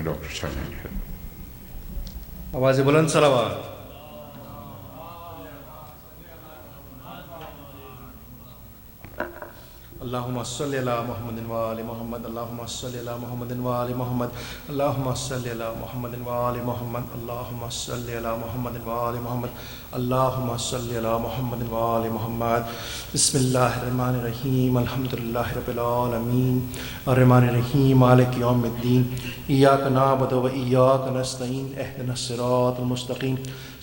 Doctor صاحب جائیں گے. آواز بلند صلوات. اللہم صلی علی محمد وآل محمد. اللہم صلی علی محمد وآل محمد. اللہم صلی علی محمد وآل محمد. اللہم صلی علی محمد وآل محمد. اللہم صلی علی محمد وآل محمد. بسم اللہ الرحمن الرحیم. الحمدللہ رب العالمین الرحمن الرحیم مالک یوم الدین. ایاک نعبد و ایاک نستعین. اہدنا الصراط المستقیم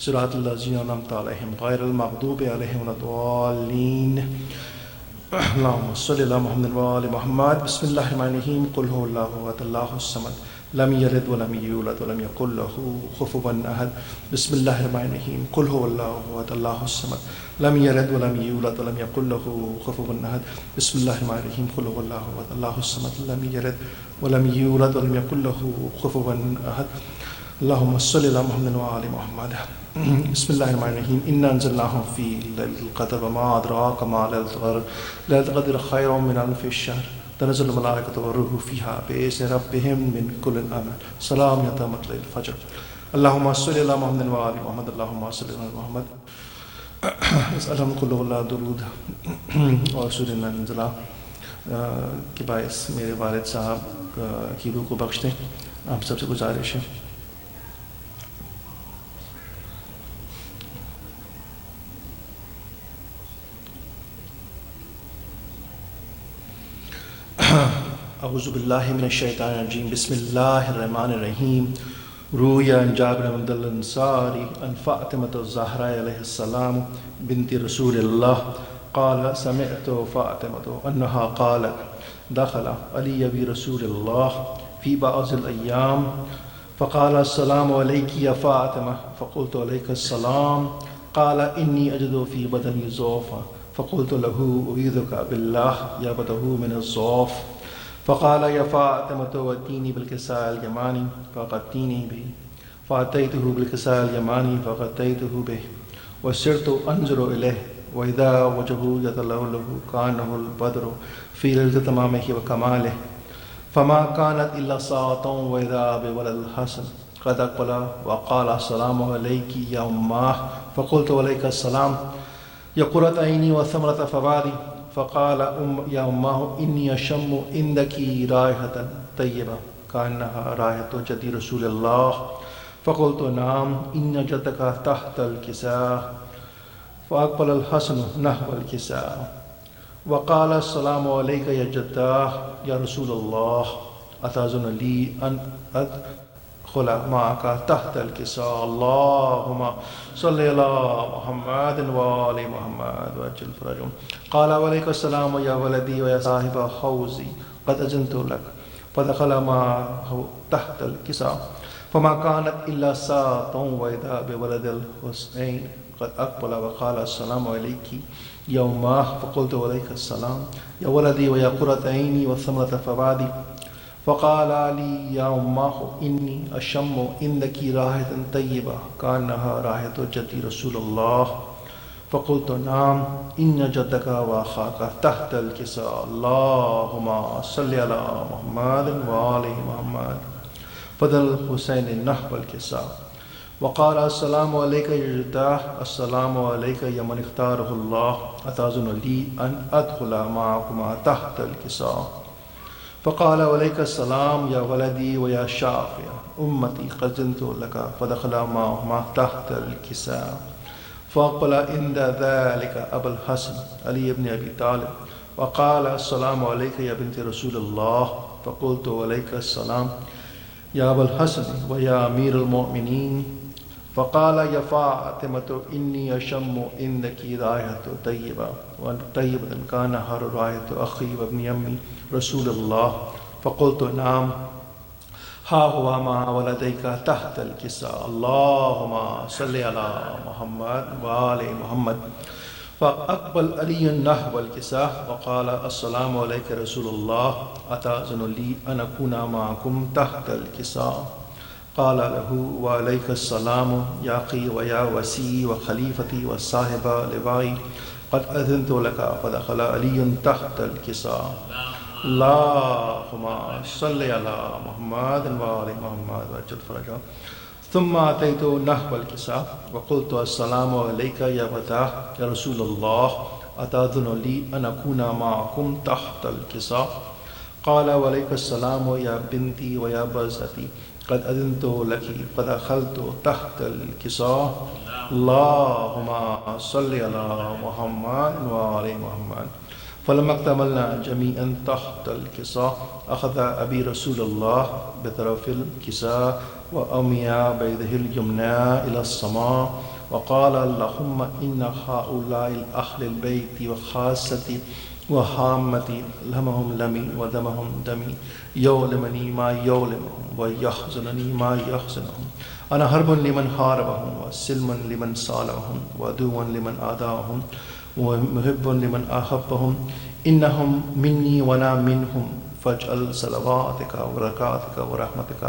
صراط الذین انعمت علیہم غیر المغضوب علیہم ولا الضالین. اللہم صلی علی محمد وآل محمد. بسم اللہ الرحمن الرحیم. قل هو اللہ احد اللہ الصمد لم یلد ولم یولد ولم یکن له کفوا احد. بسم اللہ الرحمن الرحیم. قل هو اللہ احد اللہ الصمد لم یلد ولم یولد ولم یکن له کفوا احد. بسم اللہ الرحمن الرحیم. قل هو اللہ احد اللہ الصمد لم یلد ولم یولد ولم یکن له کفوا احد. اللہم صلی علی محمد وآل محمد. بسم اللہ الرحمن الرحیم. انا انزلناہ فی لیلۃ القدر وما ادراک ما لیلۃ القدر. لیلۃ القدر خیر من الف شہر. تنزل الملائکۃ والروح فیہا بإذن ربہم من کل امر. سلام حتی مطلع الفجر. اللہم صلی علی محمد وآل محمد. اللہم صلی علی محمد. الحمد قل اللہ درود اور سورہ نزلہ کے باعث میرے والد صاحب کی روح کو بخش دیں. آپ سب سے گزارش ہے اعوذ باللہ من الشیطان الرجیم. بسم اللہ الرحمن الرحیم. روی عن جابر بن عبد الله الانصاری عن فاطمة الزہرا علیہ السلام بنت رسول اللہ قال سمعت فاطمة انها قالت دخل علی برسول اللہ فی بعض الایام فقال السلام علیک یا فاطمة فقلت علیک السلام. قال انی اجد فی بدنی ضعفا فقلت له اعوذک باللہ یابته من الضعف. فقال یا فاطمة واتینی بالکساء الیمانی فغطینی به. فأتیته بالکساء الیمانی فغطیته به وسرت انظر الیہ واذا وجهه یتلألأ کأنه البدر فی ليلة تمامه وکماله. فما كانت الا ساعة واذا بولد الحسن قد اقبل وقال السلام علیک یا اماه. فقلت علیک السلام یا قرۃ عینی وثمرۃ فؤادی. فقال یا اماه انی اشم عندک رائحة طیبہ کأنها رائحة جد رسول اللہ. فقلت نعم ان جدک تحت الکساء. فاقبل الحسن نحو الکساء وقال السلام علیک یا جدہ یا رسول اللہ اتاذن لی ان ادخل معك تحت الکساء. اللہم صلی علی محمد وآل محمد وعجل فرجهم. قال وعلیک السلام یا ولدی و یا صاحب حوزی قد اذنت لک. فدخل معه تحت الکساء فما كانت الا ساعة واذا بولد الحسین قد اقبل وقال السلام علیک یا اماه. فقلت علیک السلام یا ولدی و یا قرۃ عینی وثمرۃ فؤادی. فقال لی یا اماه انی اشم عندک رائحة طیبہ کأنها رائحة جد رسول اللہ. فقلت نعم ان جدک واخاک تحت الکساء. اللہم صلی علی محمد وآل محمد. فدل الحسین نحو الکساء وقال السلام علیک یا جدہ السلام علیک یا من اختارہ اللہ اتاذن لی ان ادخل معکما تحت الکساء. فقال علیک السلام یا ولدی و یا شافع امتی قد اذنت لک. فدخل معہما تحت الکساء. فاقبل عند ذلك ابو الحسن علی بن ابی طالب وقال السلام علیک یا بنت رسول اللہ. فقلت علیک السلام یا ابو الحسن و یا امیر المؤمنین. فقال یا فاطمة انی اشم عندک رائحة طیبہ طیبة کأنها رائحة اخی وابن امی رسول اللہ. فقلت نعم ہا ہوا ما ولدیک تحت الکساء. اللہم صلی علی محمد وآل محمد. فاقبل علی نحو الکساء وقال السلام علیک رسول اللہ اتاذن لی ان اکون معکم تحت الکساء. قال له وعلیک السلام یا اخی و یا وسی و خلیفتی و صاحب لوائی قد اذنت لک. فدخل علی تحت الکساء. اللهم صل على محمد وآل محمد وعجل فرجهم. ثم أتيت نحو الكساء وقلت السلام عليك يا فتاه يا رسول الله أتأذن لي أن أكون معكم تحت الكساء؟ قال وعليك السلام يا بنتي ويا بزتي قد أذنت لك فدخلت تحت الكساء. اللهم صل على محمد وآل محمد. فلما اكتملنا جميعا تحت الكساء أخذ أبي رسول الله بطرف الكساء وأمي بيده اليمنى إلى السماء وقال اللهم إن هؤلاء أهل البيت وخاصتي وحامتي لهمهم لمي ودمهم دمي يؤلمني ما يؤلمهم ويحزنني ما يحزنهم. أنا حرب لمن حاربهم وسلم لمن صالحهم وعدو لمن عاداهم ومحب لمن أحبهم. إنهم مني وأنا منهم فاجعل صلواتك وبركاتك ورحمتك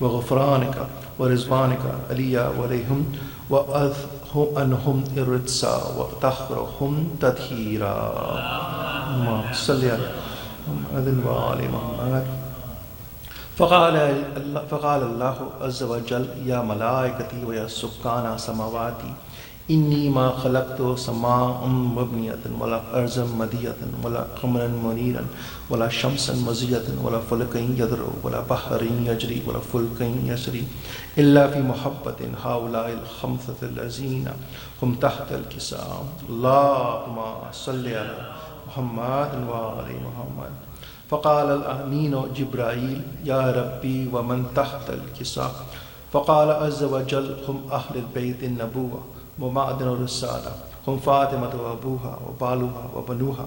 وغفرانك ورضوانك علي وعليهم وأذهب عنهم الرجس وطهرهم تطهيرا. اللهم صل على محمد وآل محمد. فقال الله عز وجل يا ملائكتي ويا سكان سماواتي إني ما خلقت سماء مبنية ولا أرضا مدية ولا قمرا منيرا ولا شمسا مزية ولا فلكا يدرو ولا بحر يجري ولا فلكا يسري إلا في محبة هؤلاء الخمسة الذين هم تحت الكساء. اللهم صل على محمد وآل محمد. فقال الأمين جبرائيل يا ربي ومن تحت الكساء؟ فقال عز وجل هم أهل البيت النبوة ومعدن الرسالة هم فاطمة وأبوها وبالوها وبنوها.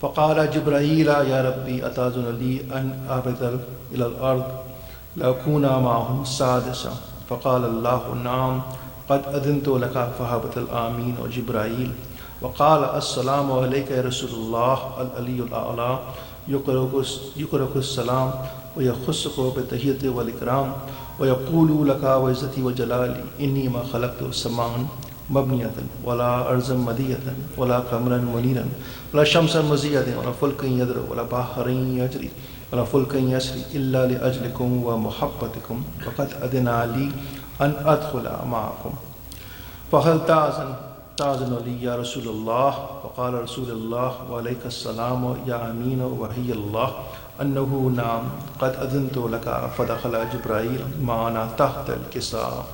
فقال جبرائيل يا ربي أتأذن لي أن أهبط إلى الأرض لأكون معهم سادسا؟ فقال الله نعم قد أذنت لك. فهبط الآمين وجبرائيل وقال السلام عليك يا رسول الله العلي الأعلى يقرأك السلام ويخصك بالتحية والإكرام ويقول لك وعزتي وجلالي إني ما خلقت سماء مبنية ولا أرضا مدية ولا قمرا منيرا ولا شمسا مزية ولا فلكا يدرو ولا بحر يجري ولا فلكا يسري إلا لأجلكم ومحبتكم وقد أذن لي أن أدخل معكم. فهل تأذن لي يا رسول الله؟ فقال رسول الله وعليك السلام يا أمين وحي الله أنه نعم قد أذنت لك. فدخل جبرائيل معنا تحت الكساء.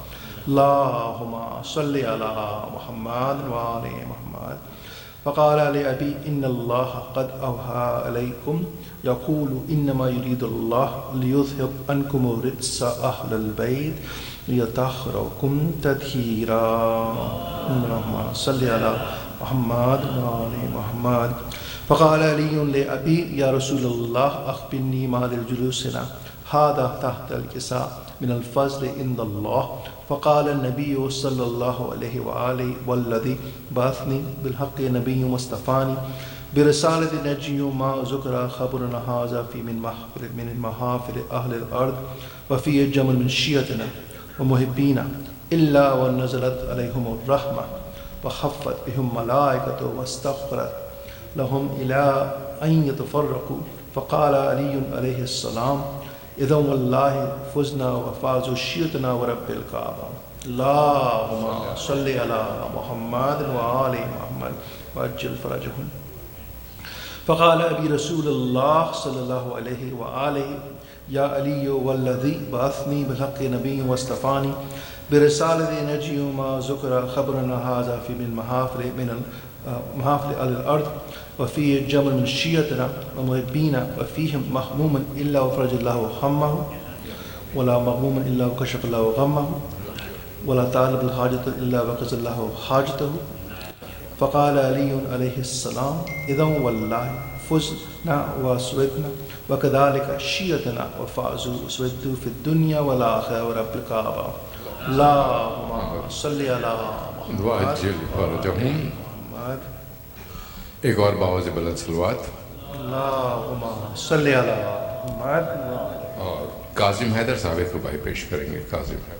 اللهم صل على محمد وآل محمد. فقال لأبي إن الله قد أوحى عليكم يقول إنما يريد الله ليذهب عنكم الرجس أهل البيت ليطهركم تطهيرا. اللهم صل على محمد وآل محمد. فقال علي لأبي يا رسول الله أخبرني ما للجلوسنا هذا تحت الكساء من الفضل عند الله. فقال النبي صلى الله عليه وآله والذي بعثني بالحق نبي مصطفاني برسالة نجي ما ذكر خبرنا هذا في من محافل أهل الأرض وفي جمل من شيعتنا ومحبينا إلا ونزلت عليهم الرحمة وخفت بهم ملائكة واستغفرت لهم إلى أن يتفرقوا. فقال علي عليه السلام إذا والله فزنا وفازوا شيعتنا ورب الكعبة. اللهم صل على محمد وآل محمد وعجل فرجهم. فقال أبي رسول الله صلى الله عليه وآله يا علي والذي بعثني بالحق نبي واصطفاني برسالة نجي ما ذكر خبرنا هذا في من محافل أهل الأرض وفي جمل من شيعتنا ومحبينا وفيهم مهموم إلا وفرج الله همه ولا مغموم إلا وكشف الله غمه ولا طالب الحاجة إلا وقضى الله حاجته. فقال علي عليه السلام إذا والله فزنا وسودنا وكذلك شيعتنا وفازوا وسودوا في الدنيا والآخرة ورب الكعبة. اللهم صل على محمد. ایک اور باوز بلند صلوات. اللہم صلی علی محمد. اور کاظم حیدر صاحب کو بھائی پیش کریں گے. کاظم حیدر.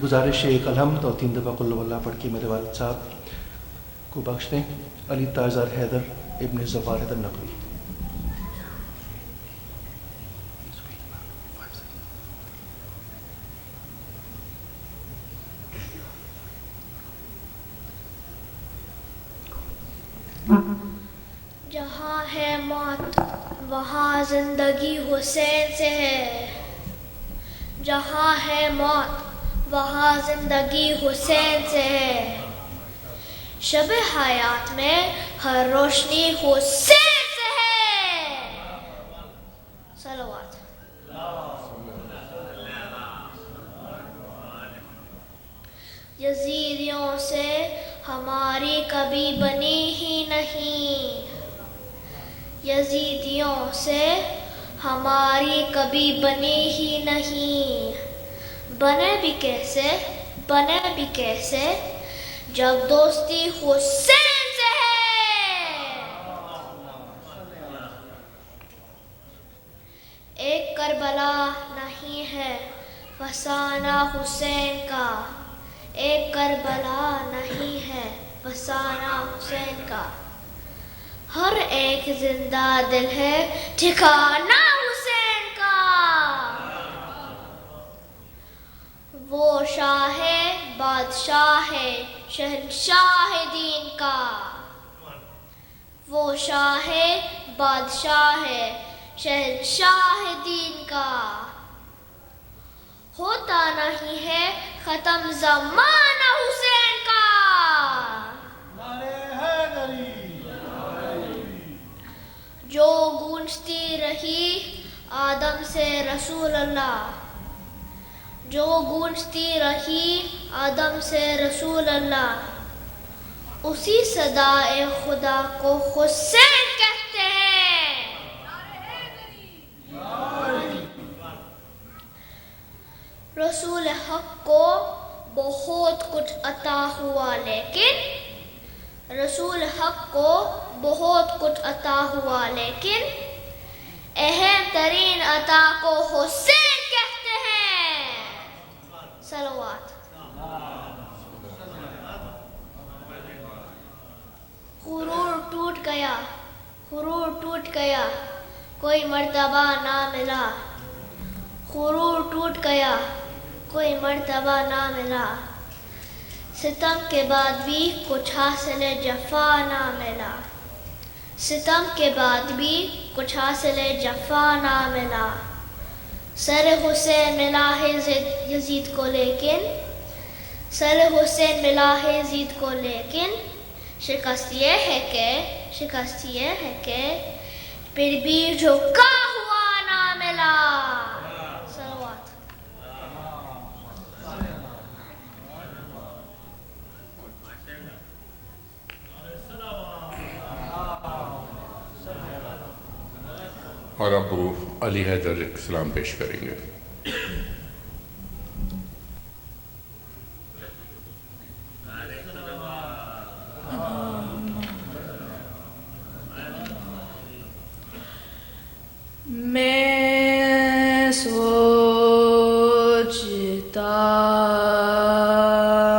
گزارش ہے ایک الحمد اور 3 دفعہ قل اللہ پڑھ کے میرے والد صاحب کو بخش دیں. علی تاجر حیدر ابن ظفار حیدر نقوی. جہاں ہے موت وہاں زندگی حسین سے ہے. جہاں ہے موت وہاں زندگی حسین سے ہے. شب حیات میں ہر روشنی حسین سے ہے. صلوات. یزیدیوں سے ہماری کبھی بنی ہی نہیں. یزیدیوں سے ہماری کبھی بنی ہی نہیں. بنے بھی کیسے جب دوستی حسین سے ہے. ایک کربلا نہیں ہے فسانہ حسین کا. ایک کربلا نہیں ہے فسانہ حسین کا. ہر ایک زندہ دل ہے ٹھکانہ حسین کا. وہ شاہ ہے بادشاہ ہے شہنشاہ دین کا. وہ شاہ ہے بادشاہ ہے شہنشاہ دین کا. ہوتا نہیں ہے ختم زمانہ حسین کا. جو گونجتی رہی آدم سے رسول اللہ. جو گونجتی رہی آدم سے رسول اللہ. اسی صدائے خدا کو حسین کہتے ہیں. رسول حق کو بہت کچھ عطا ہوا رسول حق کو بہت کچھ عطا ہوا لیکن اہم ترین عطا کو حسین کہتے ہیں. صلوات. غرور ٹوٹ گیا کوئی مرتبہ نہ ملا. غرور ٹوٹ گیا کوئی مرتبہ نہ ملا. ستم کے بعد بھی کچھ حاصل جفا نہ ملا. ستم کے بعد بھی کچھ حاصل جفا نہ ملا. سر حسین ملا ہے یزید کو لیکن شکست یہ ہے کہ پھر بھی جھکا ہوا نہ ملا. صلوات. اور اب وہ علی حیدر سلام پیش کریں گے. میں سوچتا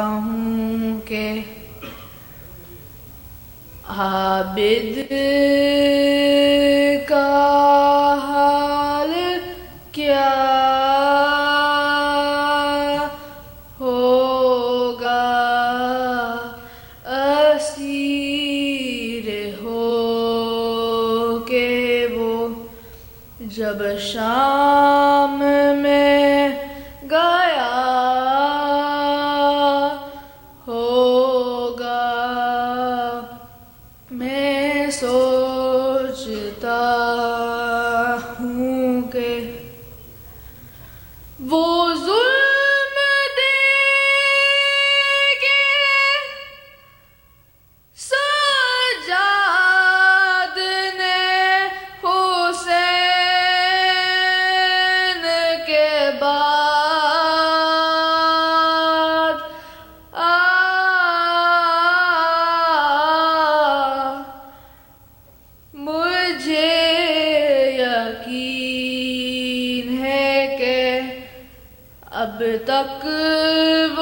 ہوں کہ عابد کا حال کیا ہوگا. اسیر ہو کے وہ جب شام میں گیا ہوگا. میں سوچتا ہوں کہ وہ ظلم دے کے سجاد نے حسین کے بعد مجھے یقین ہے کہ اب تک وہ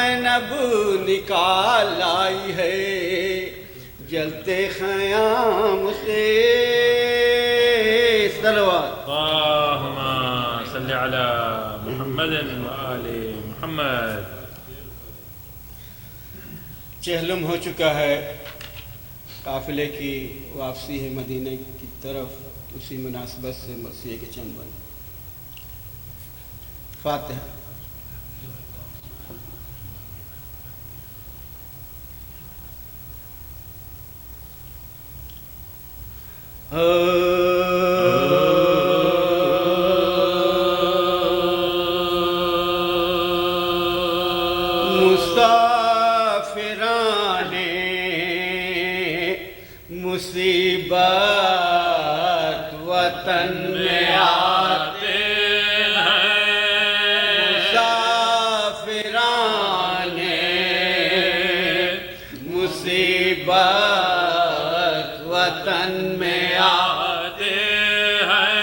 زینب نکال آئی ہے جلتے خیام سے صلوات اللهم صل على محمد وآل محمد. چہلم ہو چکا ہے، قافلے کی واپسی ہے مدینہ کی طرف، اسی مناسبت سے مسیح کے چند بن فاتحہ. مسافران مصیبت وطن میں آتے ہیں، مسافران مصیبت وطن میں آتے ہیں،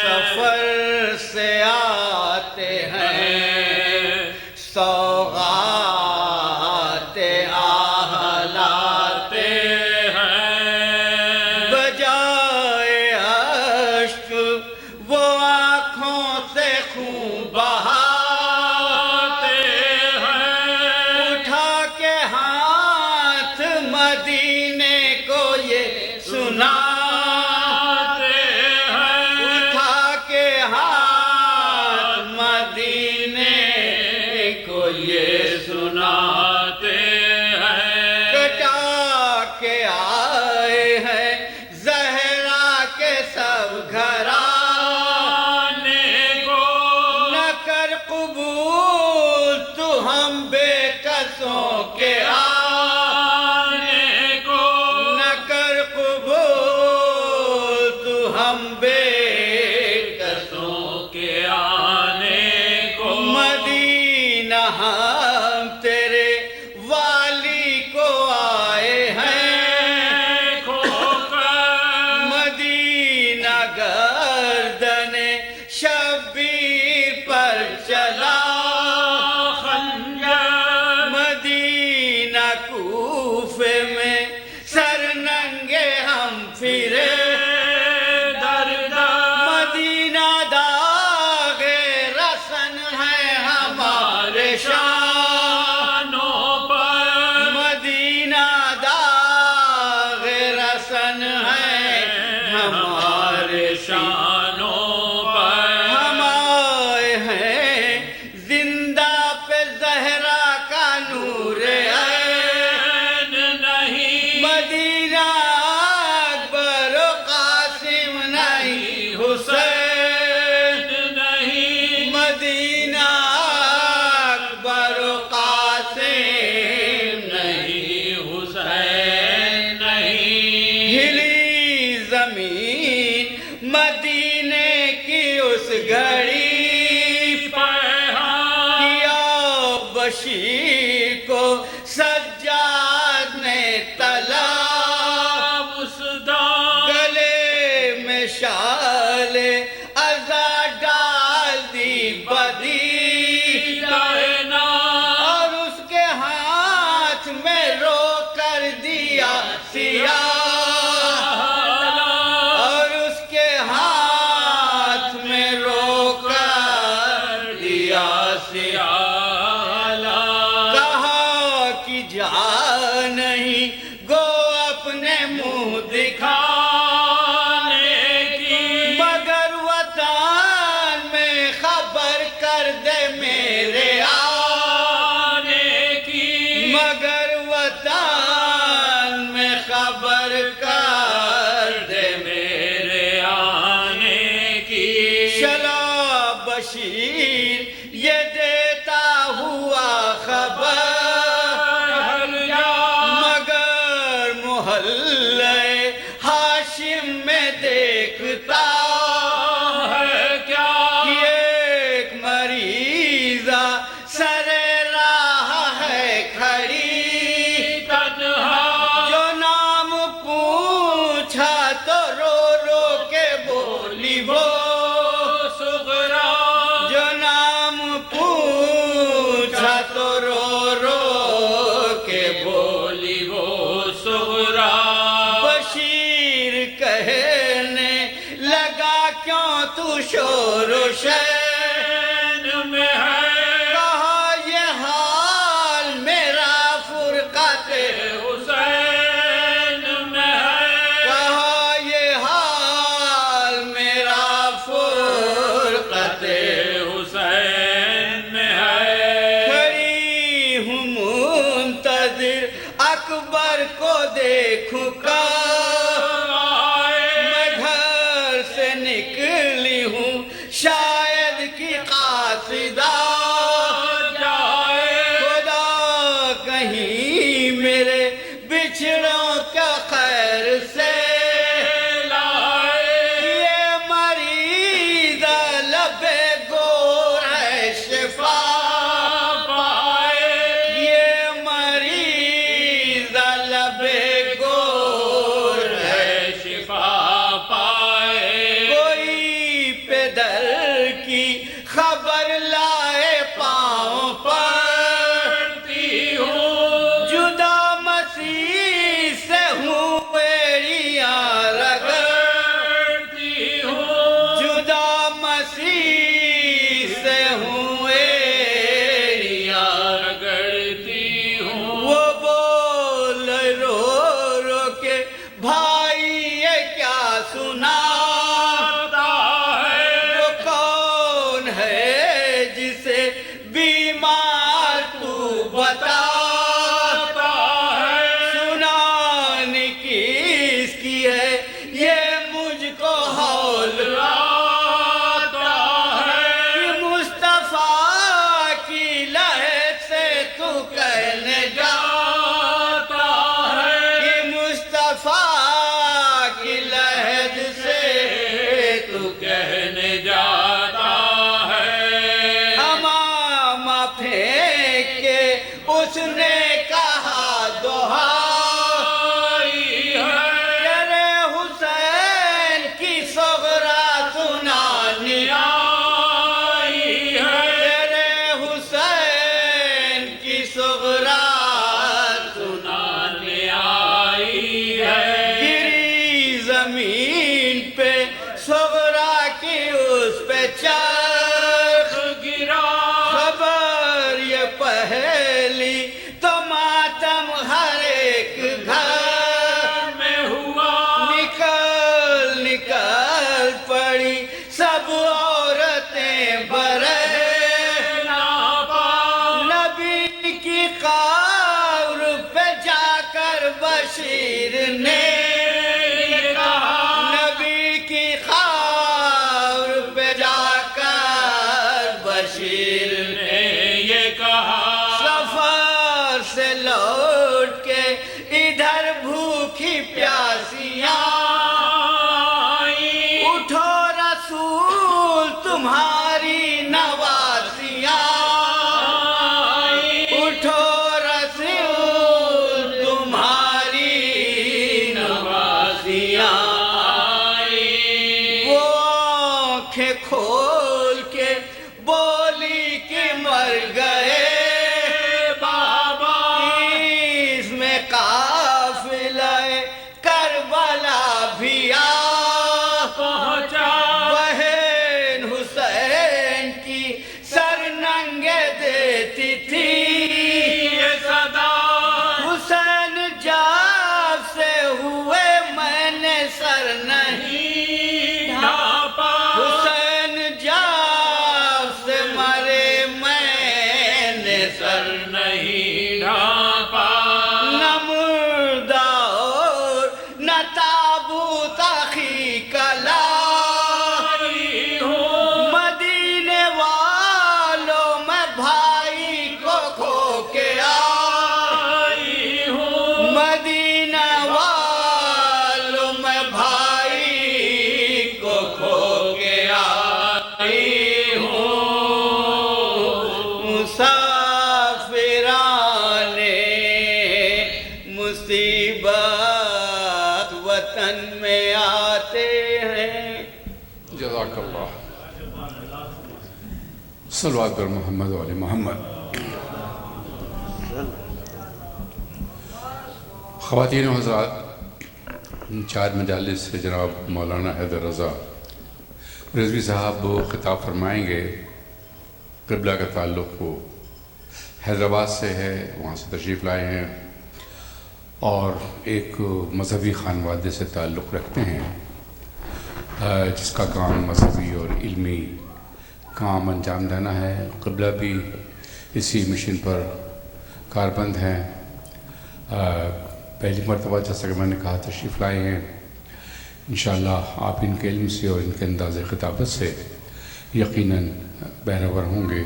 سفر سے آتے ہیں سوغات آہ لاتے ہیں، بجائے اشک وہ آنکھوں سے خون بہاتے ہیں، اٹھا کے ہاتھ مدینے کو یہ سناتے ہیں، اٹھا کے ہاتھ مدینے کو یہ سناتے ہیں، کٹا کے آئے ہیں زہرا کے سب گھرانے کو، نہ کر قبول تو ہم بے کسوں کے آنے کو، نہ کر قبول تو ہم بے کسوں کے آنے کو، مدینہ ہم تیرے والی کو آئے ہیں کھو کر، مدینہ گردن شبیر پر چلا خنجر، مدینہ کوفے میں سر ننگے ہم پھرے در در، مدینہ داغ رسن ہے ہمارے شانوں پر، مدینہ داغ رسن ہے ہمارے شانوں پر، ہم آئے ہیں زندہ پہ زہرا کا نور عین نہیں، مدینہ اکبر و قاسم نہیں حسین نہیں، مدینہ اکبر و قاسم نہیں حسین نہیں، ہلی زمین مدینے کی اس گھڑی کیا بشیر کو سجاد نے طلب اس دام، گلے میں شال عزا ڈال دی بدی کہنا، اور اس کے ہاتھ میں رو کر دیا سیاہ، اور اس کے ہاتھ میں رو کر دیا سیاہ، کہا کہ جا نہیں گو اپنے منہ دکھانے کی، مگر وطن میں خبر کر دے میرے آنے کی، مگر وطن میں خبر کر دے میرے آنے کی، چلا بشیر یہ دیتا ہوا خبر، مگر محلے شور و شین میں ہے کہا یہ حال میرا فرقت حسین میں ہے کہا یہ حال میرا فرقت حسین میں ہے کھڑی ہوں منتظر اکبر کو دیکھوں میں گھر سے نکلی ہوں شاید کی قاصدہ خدا کہیں میرے بچھڑوں کا خیر سے یہ مریض لب گور ہے شفا یہ مریض لب گور ہے شفا پائے کوئی پدر کی خبر لائے پاؤں پر جدا مسیح سے ہوں بیڑیاں رگڑتی ہوں جدا مسیح سے ہوں بیڑیاں رگڑتی ہوں وہ بول رو رو کے بھائی یہ کیا سنا وہ کون ہے جسے بیمار تو بتا سنانے کس کی ہے یہ مجھ کو ہول کہ مصطفیٰ کی لہر سے تو کہنے جاتا کہ مصطفیٰ کی لہر سے تو کہنے جاتا ہے امامہ پھینک کے اس نے کہا دہائی تیرے حسین کی صغرا سنانی تیرے حسین کی صغرا سنانی گری زمین پہ صغرا کی اس پہ چرخ گرا خبر یہ پہلی تو ماتم ہر ایک گھر میں ہوا نکل نکل پڑی سب عورتیں برہ نبی کی قبر پہ جا کر بشیر نے نبی کی قبر پہ جا کر بشیر نے یہ کہا سفر سے لوٹ کے ادھر بھوکی پیاسیاں اٹھو رسول تمہاری نوازیاں اٹھو رسول تمہاری نوازیاں وہ آنکھیں کھول کے بولی کہ مر گئے بابا اس میں قافلہ کربلا بھی آ پہنچا بہن حسین کی سر ننگے دیتی تھی یہ صدا حسین جاب سے ہوئے میں نے سر نہیں ڈھانپا حسین جاب سے مرے میں نے سر نہیں ڈھانپا نہ مردہ اور نہ تابوت عقیقہ مدینے والوں میں بھائی کو کھو کے آئی ہوں مدینہ والوں میں بھائی کو کھو کے آئی ہوں مسافران مصیبت وطن میں آتے ہیں جزاک اللہ صلوات بر محمد و علی محمد خواتین و حضرات 4 مجالس سے جناب مولانا حیدر رضا رضوی صاحب خطاب فرمائیں گے. قبلہ کا تعلق وہ حیدرآباد سے ہے، وہاں سے تشریف لائے ہیں اور ایک مذہبی خانوادے سے تعلق رکھتے ہیں جس کا کام مذہبی اور علمی کام انجام دینا ہے. قبلہ بھی اسی مشن پر کاربند ہیں. پہلی مرتبہ جیسا کہ میں نے کہا تشریف لائے ہیں. انشاءاللہ آپ ان کے علم سے اور ان کے انداز خطابت سے یقیناً بہرور ہوں گے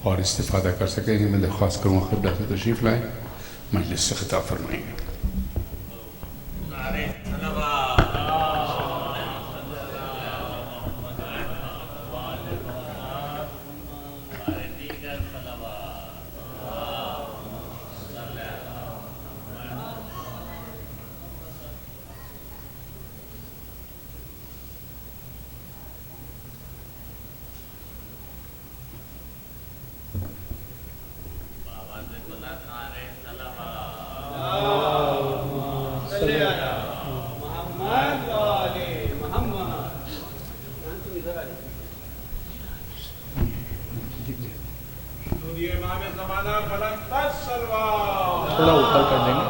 اور استفادہ کر سکیں گے. میں درخواست کروں گا قبلہ سے تشریف لائیں، مجلس سے خطاب فرمائیں گے. تھوڑا اوپر کر دیں گے.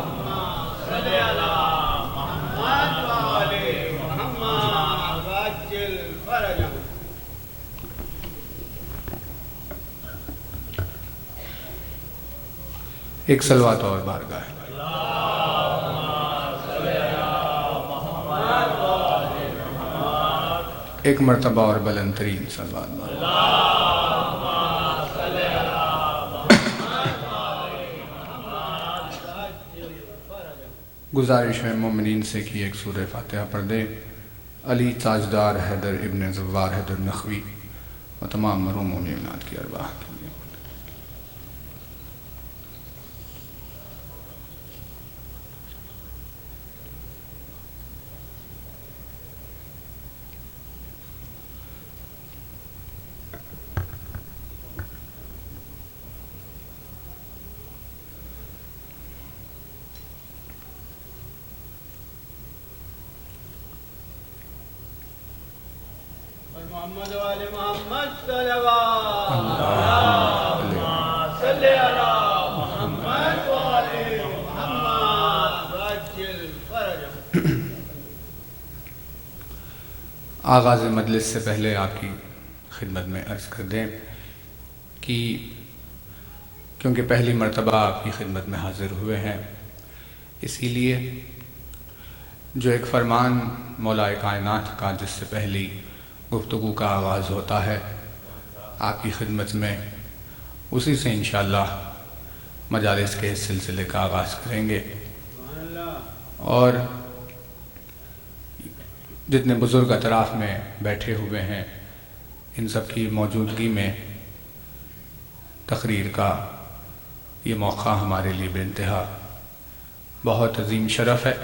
ایک صلوات اور بارگاہ ہے. ایک مرتبہ اور بلند ترین صلوات بارگاہ. گزارش ہے مومنین سے کہ ایک سورہ فاتحہ پڑھ دیں. علی تاجدار حیدر ابن زوار حیدر نخوی و تمام مرحوم مومنات کی ارواح کے لیے. محمد والے محمد صلوات صلی علی محمد والے محمد عاجل فرج. آغاز مجلس سے پہلے آپ کی خدمت میں عرض کر دیں کہ کیونکہ پہلی مرتبہ آپ کی خدمت میں حاضر ہوئے ہیں، اسی لیے جو ایک فرمان مولا کائنات کا جس سے پہلی گفتگو کا آغاز ہوتا ہے آپ کی خدمت میں، اسی سے انشاءاللہ مجالس کے اس سلسلے کا آغاز کریں گے. اور جتنے بزرگ اطراف میں بیٹھے ہوئے ہیں ان سب کی موجودگی میں تقریر کا یہ موقع ہمارے لیے بے انتہا بہت عظیم شرف ہے،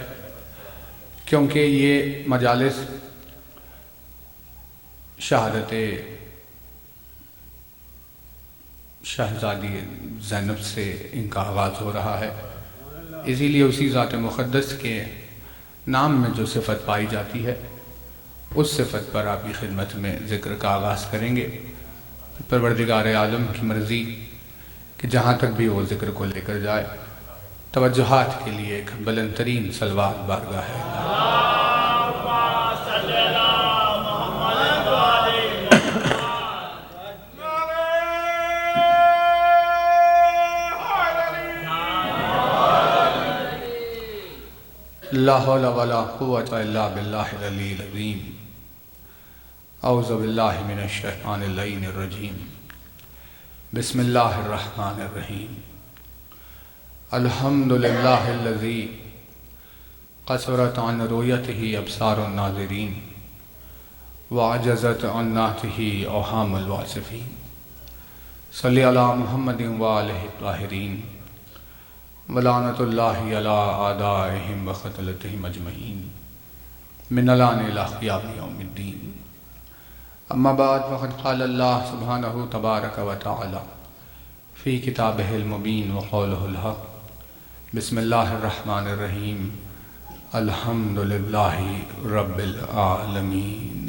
کیونکہ یہ مجالس شہادت شہزادی زینب سے ان کا آغاز ہو رہا ہے. اسی لیے اسی ذات مقدس کے نام میں جو صفت پائی جاتی ہے اس صفت پر آپ کی خدمت میں ذکر کا آغاز کریں گے. پروردگار عالم کی مرضی کہ جہاں تک بھی وہ ذکر کو لے کر جائے توجہات کے لیے ایک بلند ترین صلوات بارگاہ ہے. لا حول ولا قوة الا باللہ العلی العظیم. اعوذ باللہ من الشیطان اللعین الرجیم. بسم اللہ الرحمن الرحیم. الحمدللہ الذی قصرت عن رؤیتہ ابصار الناظرین وعجزت عن نعتہ اوہام الواصفین. صلی علی محمد وآلہ الطاہرین ولعنت اللہ علی اعدائہم وقتلتہم اجمعین من الان الی قیام یوم الدین. اما بعد فقد قال اللہ سبحانہ تبارک و تعالی فی کتابہ المبین وقولہ الحق. بسم اللہ الرحمن الرحیم. الحمدللہ رب العالمین.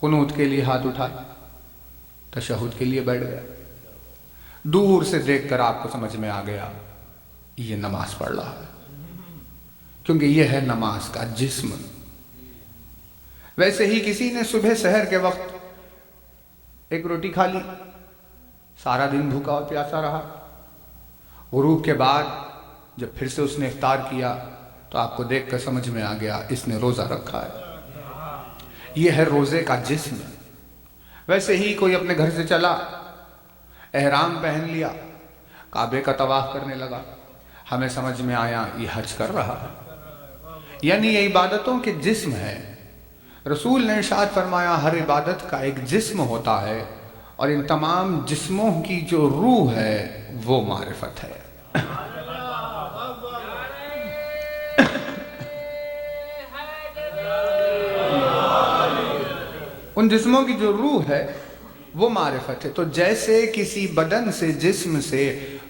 قنوت کے لیے ہاتھ اٹھائے، تشہد کے لیے بیٹھ گیا۔ دور سے دیکھ کر آپ کو سمجھ میں آ گیا یہ نماز پڑھ رہا ہے، کیونکہ یہ ہے نماز کا جسم۔ ویسے ہی کسی نے صبح سحر کے وقت ایک روٹی کھا لی، سارا دن بھوکا اور پیاسا رہا، غروب کے بعد جب پھر سے اس نے افطار کیا تو آپ کو دیکھ کر سمجھ میں آ گیا اس نے روزہ رکھا ہے۔ یہ ہے روزے کا جسم۔ ویسے ہی کوئی اپنے گھر سے چلا، احرام پہن لیا، کعبے کا طواف کرنے لگا، ہمیں سمجھ میں آیا یہ حج کر رہا ہے، یعنی یہ عبادتوں کے جسم ہے۔ رسول نے ارشاد فرمایا ہر عبادت کا ایک جسم ہوتا ہے، اور ان تمام جسموں کی جو روح ہے وہ معرفت ہے۔ ان جسموں کی جو روح ہے وہ معرفت ہے۔ تو جیسے کسی بدن سے، جسم سے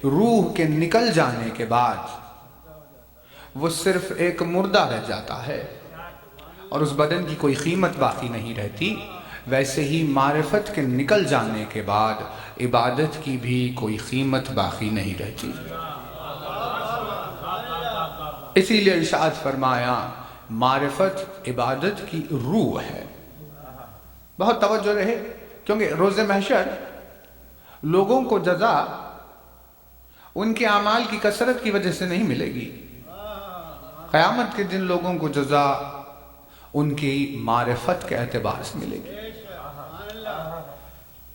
روح کے نکل جانے کے بعد وہ صرف ایک مردہ رہ جاتا ہے اور اس بدن کی کوئی قیمت باقی نہیں رہتی، ویسے ہی معرفت کے نکل جانے کے بعد عبادت کی بھی کوئی قیمت باقی نہیں رہتی۔ اسی لیے ارشاد فرمایا معرفت عبادت کی روح ہے۔ بہت توجہ رہے، کیونکہ روز محشر لوگوں کو جزا ان کے اعمال کی کثرت کی وجہ سے نہیں ملے گی۔ قیامت کے دن لوگوں کو جزا ان کی معرفت کے اعتبار سے ملے گی۔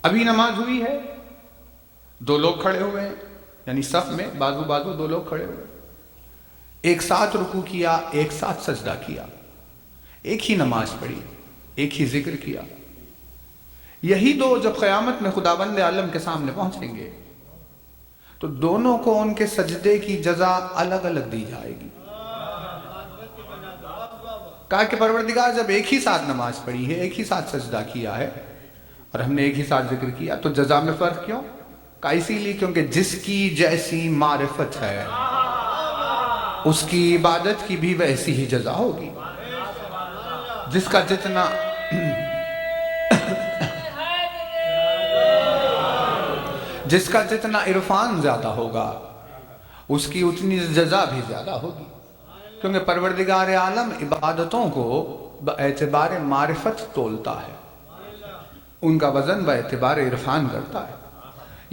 ابھی نماز ہوئی ہے، دو لوگ کھڑے ہوئے ہیں، یعنی صف میں بازو بازو دو لوگ کھڑے ہوئے، ایک ساتھ رکوع کیا، ایک ساتھ سجدہ کیا، ایک ہی نماز پڑھی، ایک ہی ذکر کیا۔ یہی دو جب قیامت میں خداوند عالم کے سامنے پہنچیں گے تو دونوں کو ان کے سجدے کی جزا الگ الگ دی جائے گی۔ کہا کہ پروردگار جب ایک ہی ساتھ نماز پڑھی ہے، ایک ہی ساتھ سجدہ کیا ہے اور ہم نے ایک ہی ساتھ ذکر کیا، تو جزا میں فرق کیوں؟ کہا اسی لیے کیونکہ جس کی جیسی معرفت ہے اس کی عبادت کی بھی ویسی ہی جزا ہوگی۔ جس کا جتنا عرفان زیادہ ہوگا اس کی اتنی جزا بھی زیادہ ہوگی، کیونکہ پروردگار عالم عبادتوں کو باعتبار معرفت تولتا ہے، ان کا وزن باعتبار عرفان کرتا ہے۔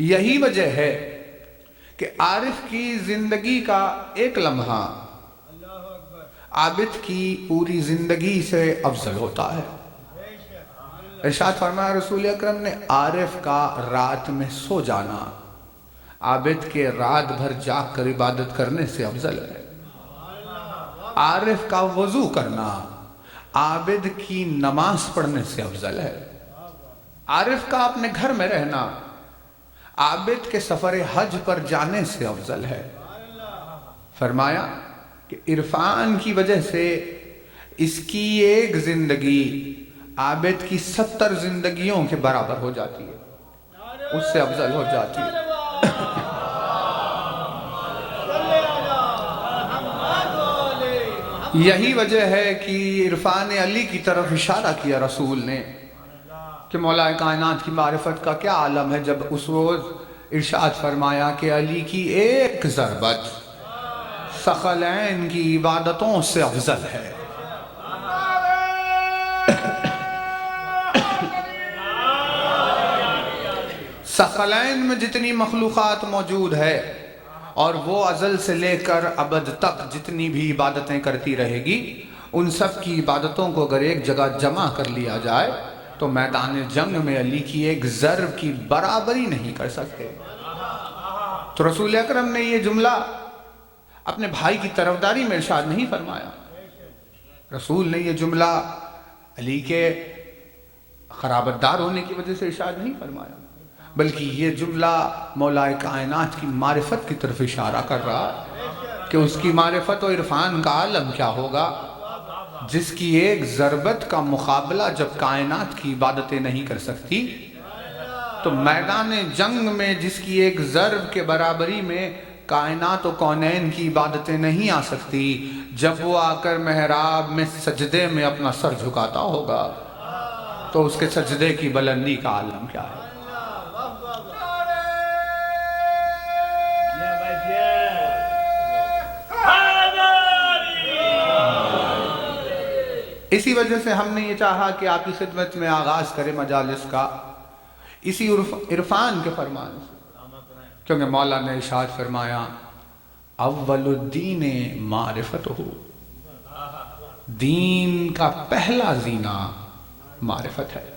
یہی وجہ ہے کہ عارف کی زندگی کا ایک لمحہ عابد کی پوری زندگی سے افضل ہوتا ہے۔ ارشاد فرمایا رسول اکرم نے عارف کا رات میں سو جانا عابد کے رات بھر جاگ کر عبادت کرنے سے افضل ہے۔ عارف کا وضو کرنا عابد کی نماز پڑھنے سے افضل ہے۔ عارف کا اپنے گھر میں رہنا عابد کے سفر حج پر جانے سے افضل ہے۔ فرمایا کہ عرفان کی وجہ سے اس کی ایک زندگی عابد کی 70 زندگیوں کے برابر ہو جاتی ہے، اس سے افضل ہو جاتی ہے۔ یہی وجہ ہے کہ عرفان علی کی طرف اشارہ کیا رسول نے کہ مولا کائنات کی معرفت کا کیا عالم ہے، جب اس روز ارشاد فرمایا کہ علی کی ایک ضربت ثقلین کی عبادتوں سے افضل ہے۔ ثقلین میں جتنی مخلوقات موجود ہے اور وہ ازل سے لے کر ابد تک جتنی بھی عبادتیں کرتی رہے گی، ان سب کی عبادتوں کو اگر ایک جگہ جمع کر لیا جائے تو میدان جنگ میں علی کی ایک ضرب کی برابری نہیں کر سکتے۔ تو رسول اکرم نے یہ جملہ اپنے بھائی کی طرفداری میں ارشاد نہیں فرمایا، رسول نے یہ جملہ علی کے قرابت دار ہونے کی وجہ سے ارشاد نہیں فرمایا، بلکہ یہ جملہ مولا کائنات کی معرفت کی طرف اشارہ کر رہا ہے کہ اس کی معرفت و عرفان کا عالم کیا ہوگا، جس کی ایک ضربت کا مقابلہ جب کائنات کی عبادتیں نہیں کر سکتی، تو میدان جنگ میں جس کی ایک ضرب کے برابری میں کائنات و کونین کی عبادتیں نہیں آ سکتی، جب وہ آ کر محراب میں سجدے میں اپنا سر جھکاتا ہوگا تو اس کے سجدے کی بلندی کا عالم کیا ہے؟ اسی وجہ سے ہم نے یہ چاہا کہ آپ کی خدمت میں آغاز کرے مجالس کا اسی عرفان کے فرمان سے، کیونکہ مولا نے ارشاد فرمایا اول الدین معرفت ہو، دین کا پہلا زینہ معرفت ہے۔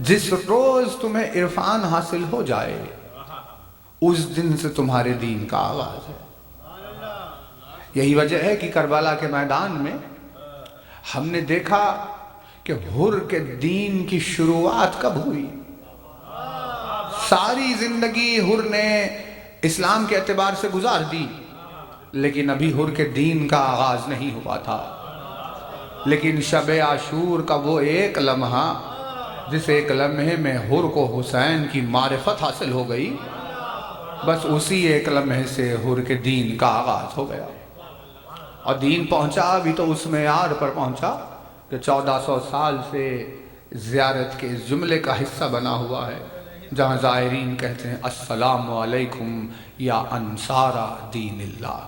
جس روز تمہیں عرفان حاصل ہو جائے اس دن سے تمہارے دین کا آغاز ہے۔ یہی وجہ ہے کہ کربلا کے میدان میں ہم نے دیکھا کہ حر کے دین کی شروعات کب ہوئی۔ ساری زندگی حر نے اسلام کے اعتبار سے گزار دی، لیکن ابھی حر کے دین کا آغاز نہیں ہوا تھا۔ لیکن شب عاشور کا وہ ایک لمحہ، جس ایک لمحے میں حر کو حسین کی معرفت حاصل ہو گئی، بس اسی ایک لمحے سے حر کے دین کا آغاز ہو گیا۔ اور دین پہنچا بھی تو اس معیار پر پہنچا کہ 1400 سال سے زیارت کے اس جملے کا حصہ بنا ہوا ہے، جہاں زائرین کہتے ہیں السلام علیکم یا انصار دین اللہ۔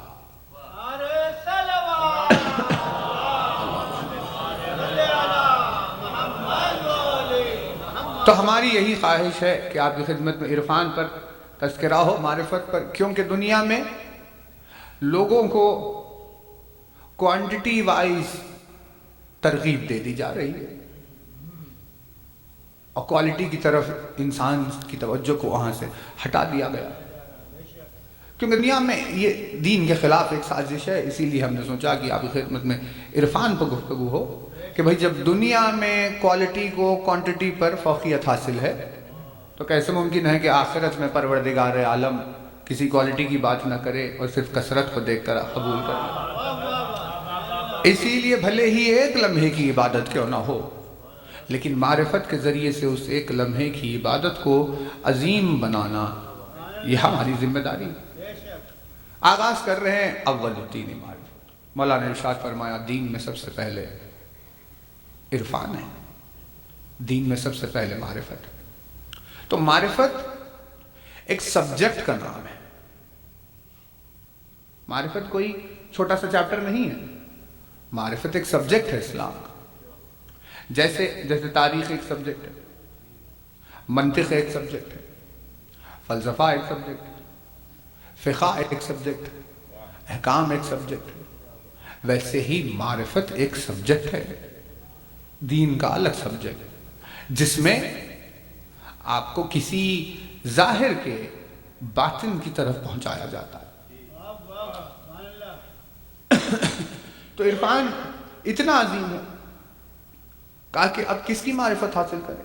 تو ہماری یہی خواہش ہے کہ آپ کی خدمت میں عرفان پر تذکرہ ہو، معرفت پر، کیونکہ دنیا میں لوگوں کو کوانٹٹی وائز ترغیب دے دی جا رہی ہے اور کوالٹی کی طرف انسان کی توجہ کو وہاں سے ہٹا دیا گیا، کیونکہ دنیا میں یہ دین کے خلاف ایک سازش ہے۔ اسی لیے ہم نے سوچا کہ آپ کی خدمت میں عرفان پر گفتگو ہو کہ بھئی جب دنیا میں کوالٹی کو کوانٹٹی پر فوقیت حاصل ہے تو کیسے ممکن ہے کہ آخرت میں پروردگار عالم کسی کوالٹی کی بات نہ کرے اور صرف کثرت کو دیکھ کر قبول کرے۔ اسی لیے بھلے ہی ایک لمحے کی عبادت کیوں نہ ہو، لیکن معرفت کے ذریعے سے اس ایک لمحے کی عبادت کو عظیم بنانا یہ ہماری ذمہ داری ہے۔ آغاز کر رہے ہیں اول الدین معرفت۔ مولانا نے ارشاد فرمایا دین میں سب سے پہلے عرفان ہے، دین میں سب سے پہلے معرفت ہے۔ تو معرفت ایک سبجیکٹ کا نام ہے۔ معرفت کوئی چھوٹا سا چیپٹر نہیں ہے، معرفت ایک سبجیکٹ ہے اسلام کا۔ جیسے تاریخ ایک سبجیکٹ ہے، منطق ایک سبجیکٹ ہے، فلسفہ ایک سبجیکٹ ہے، فقہ ایک سبجیکٹ ہے، احکام ایک سبجیکٹ ہے، ویسے ہی معرفت ایک سبجیکٹ ہے، دین کا الگ سبجیکٹ ہے، جس میں آپ کو کسی ظاہر کے باطن کی طرف پہنچایا جاتا ہے۔ تو عرفان اتنا عظیم ہے، کہا کہ اب کس کی معرفت حاصل کریں،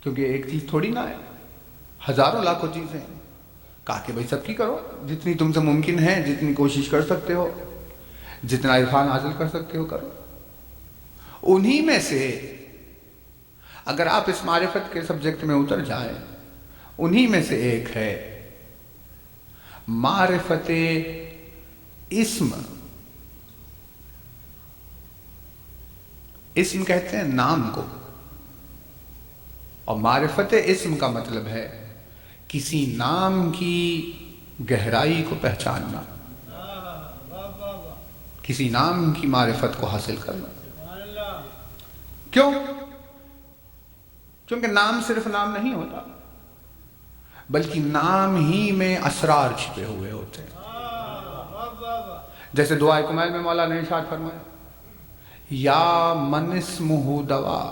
کیونکہ ایک چیز تھوڑی نہ ہے، ہزاروں لاکھوں چیزیں ہیں۔ کہا کہ بھائی سب کی کرو، جتنی تم سے ممکن ہے، جتنی کوشش کر سکتے ہو، جتنا عرفان حاصل کر سکتے ہو کرو۔ انہی میں سے اگر آپ اس معرفت کے سبجیکٹ میں اتر جائیں، انہی میں سے ایک ہے معرفت اسم۔ اسم کہتے ہیں نام کو، اور معرفت اسم کا مطلب ہے کسی نام کی گہرائی کو پہچاننا، کسی نام کی معرفت کو حاصل کرنا۔ کیوں؟ کیونکہ نام صرف نام نہیں ہوتا، بلکہ نام ہی میں اسرار چھپے ہوئے ہوتے ہیں۔ جیسے دعائے کمیل میں مولا نے ارشاد فرمایا یا من اسمہ دوا،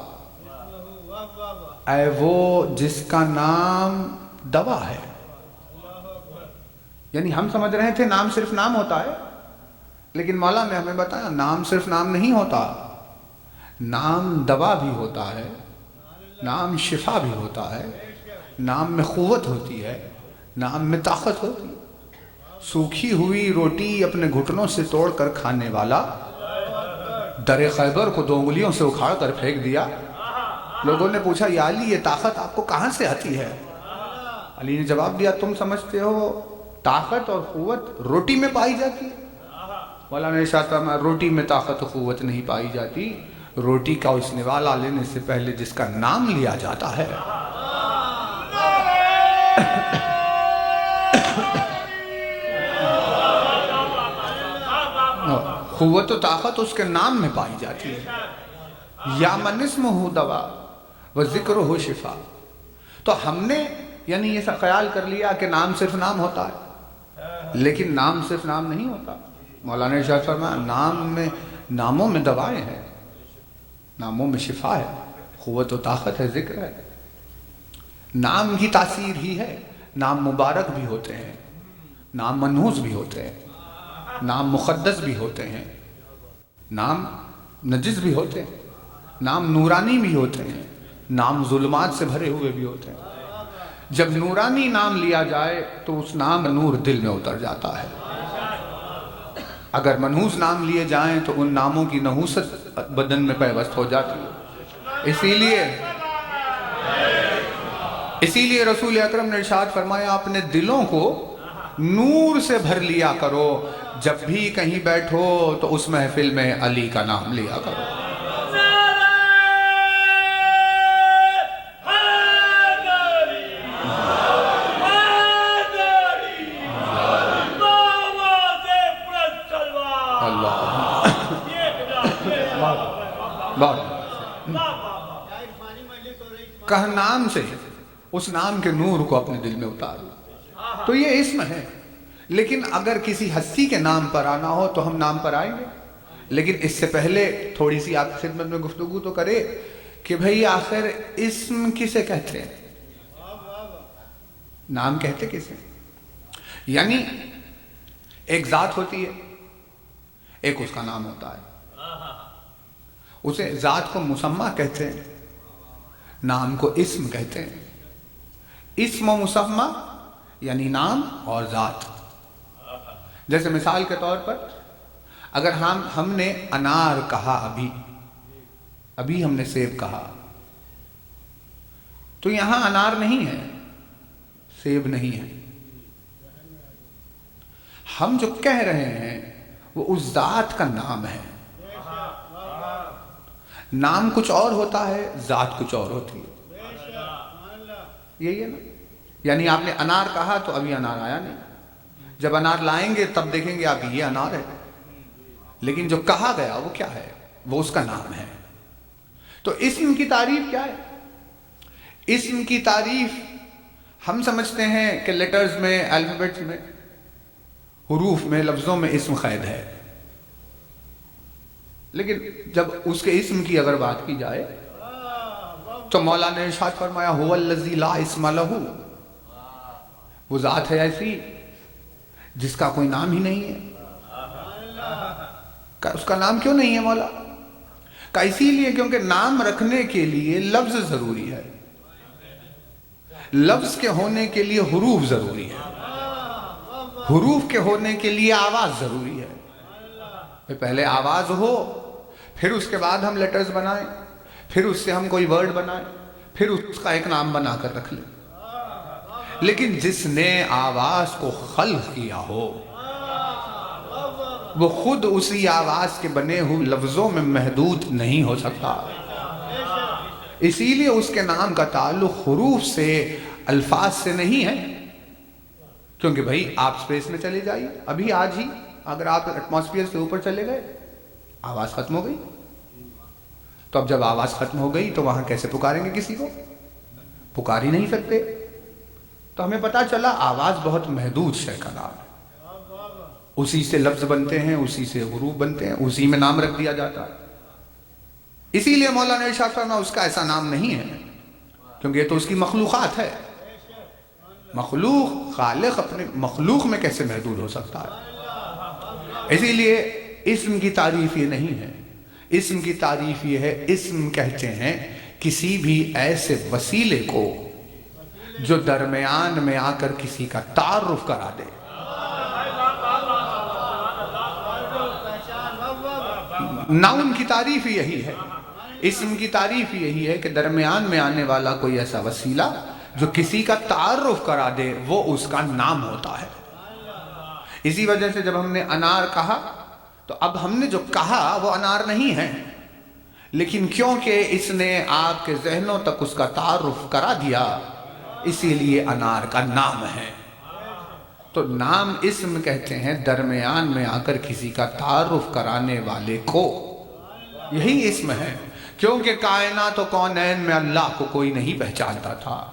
اے وہ جس کا نام دوا ہے۔ یعنی ہم سمجھ رہے تھے نام صرف نام ہوتا ہے، لیکن مولا نے ہمیں بتایا نام صرف نام نہیں ہوتا، نام دوا بھی ہوتا ہے، نام شفا بھی ہوتا ہے، نام میں قوت ہوتی ہے، نام میں طاقت ہوتی ہے۔ سوکھی ہوئی روٹی اپنے گھٹنوں سے توڑ کر کھانے والا در خیبر کو 2 انگلیوں سے اکھاڑ کر پھینک دیا۔ لوگوں نے پوچھا یا علی یہ طاقت آپ کو کہاں سے آتی ہے؟ علی نے جواب دیا تم سمجھتے ہو طاقت اور قوت روٹی میں پائی جاتی ہے؟ مولانا نے ارشاد فرمایا روٹی میں طاقت و قوت نہیں پائی جاتی، روٹی کا اس نوالا لینے سے پہلے جس کا نام لیا جاتا ہے قوت و طاقت اس کے نام میں پائی جاتی ہے. یا من اسمہ دوا و ذکرہ شفا. تو ہم نے یعنی یہ سا خیال کر لیا کہ نام صرف نام ہوتا ہے، لیکن نام صرف نام نہیں ہوتا. مولانا ارشاد فرمایا ناموں میں دوائیں ہیں، ناموں میں شفا ہے، قوت و طاقت ہے، ذکر ہے. نام کی تاثیر ہی ہے. نام مبارک بھی ہوتے ہیں، نام منحوس بھی ہوتے ہیں، نام مقدس بھی ہوتے ہیں، نام نجس بھی ہوتے ہیں، نام نورانی بھی ہوتے ہیں، نام ظلمات سے بھرے ہوئے بھی ہوتے ہیں. جب نورانی نام لیا جائے تو اس نام نور دل میں اتر جاتا ہے. اگر منحوس نام لیے جائیں تو ان ناموں کی نحوست بدن میں پیوست ہو جاتی ہے. اسی لیے رسول اکرم نے ارشاد فرمایا اپنے دلوں کو نور سے بھر لیا کرو. جب بھی کہیں بیٹھو تو اس محفل میں علی کا نام لیا کرو. کہ نام سے اس نام کے نور کو اپنے دل میں اتارو. تو یہ اسم ہے. لیکن اگر کسی ہستی کے نام پر آنا ہو تو ہم نام پر آئیں گے، لیکن اس سے پہلے تھوڑی سی آپ کی خدمت میں گفتگو تو کرے کہ بھئی آخر اسم کسے کہتے ہیں، نام کہتے کسے. یعنی ایک ذات ہوتی ہے، ایک اس کا نام ہوتا ہے. اسے ذات کو مسمہ کہتے ہیں، نام کو اسم کہتے ہیں. اسم و مسمہ یعنی نام اور ذات. جیسے مثال کے طور پر اگر ہم نے انار کہا، ابھی ہم نے سیب کہا، تو یہاں انار نہیں ہے، سیب نہیں ہے. ہم جو کہہ رہے ہیں وہ اس ذات کا نام ہے. نام کچھ اور ہوتا ہے، ذات کچھ اور ہوتی ہے. یہی ہے نا. یعنی آپ نے انار کہا تو ابھی انار آیا نہیں. جب انار لائیں گے تب دیکھیں گے آپ یہ انار ہے. لیکن جو کہا گیا وہ کیا ہے؟ وہ اس کا نام ہے. تو اسم کی تعریف کیا ہے؟ اسم کی تعریف ہم سمجھتے ہیں کہ لیٹرز میں، الفابیٹس میں، حروف میں، لفظوں میں اسم قید ہے. لیکن جب اس کے اسم کی اگر بات کی جائے تو مولا نے ارشاد فرمایا هو الذی لا اسم له. وہ ذات ہے ایسی جس کا کوئی نام ہی نہیں ہے. اس کا نام کیوں نہیں ہے مولا کا؟ اسی لیے کیونکہ نام رکھنے کے لیے لفظ ضروری ہے. لفظ کے ہونے کے لیے حروف ضروری ہے. حروف کے ہونے کے لیے آواز ضروری ہے. پہلے آواز ہو، پھر اس کے بعد ہم لیٹرز بنائیں، پھر اس سے ہم کوئی ورڈ بنائیں، پھر اس کا ایک نام بنا کر رکھ لیں. لیکن جس نے آواز کو خلق کیا ہو وہ خود اسی آواز کے بنے ہوئے لفظوں میں محدود نہیں ہو سکتا. اسی لیے اس کے نام کا تعلق حروف سے، الفاظ سے نہیں ہے. کیونکہ بھائی آپ سپیس میں چلے جائیے، ابھی آج ہی اگر آپ ایٹماسفیئر سے اوپر چلے گئے آواز ختم ہو گئی. تو اب جب آواز ختم ہو گئی تو وہاں کیسے پکاریں گے؟ کسی کو پکار ہی نہیں سکتے. تو ہمیں پتا چلا آواز بہت محدود شے کا نام ہے. اسی سے لفظ بنتے ہیں، اسی سے حروف بنتے ہیں، اسی میں نام رکھ دیا جاتا ہے. اسی لیے مولانا ارشاد فرمایا اس کا ایسا نام نہیں ہے، کیونکہ یہ تو اس کی مخلوقات ہے. مخلوق، خالق اپنے مخلوق میں کیسے محدود ہو سکتا ہے؟ اسی لیے اسم کی تعریف یہ نہیں ہے. اسم کی تعریف یہ ہے، اسم کہتے ہیں کسی بھی ایسے وسیلے کو جو درمیان میں آ کر کسی کا تعارف کرا دے. ناؤن کی تعریف یہی ہے، اسم کی تعریف یہی ہے کہ درمیان میں آنے والا کوئی ایسا وسیلہ جو کسی کا تعارف کرا دے وہ اس کا نام ہوتا ہے. اسی وجہ سے جب ہم نے انار کہا تو اب ہم نے جو کہا وہ انار نہیں ہے، لیکن کیونکہ اس نے آپ کے ذہنوں تک اس کا تعارف کرا دیا، اسی لیے انار کا نام ہے۔ تو نام اسم کہتے ہیں درمیان میں آ کر کسی کا تعارف کرانے والے کو، یہی اسم ہے۔ کیونکہ کائنات و کونین میں اللہ کو کوئی نہیں پہچانتا تھا،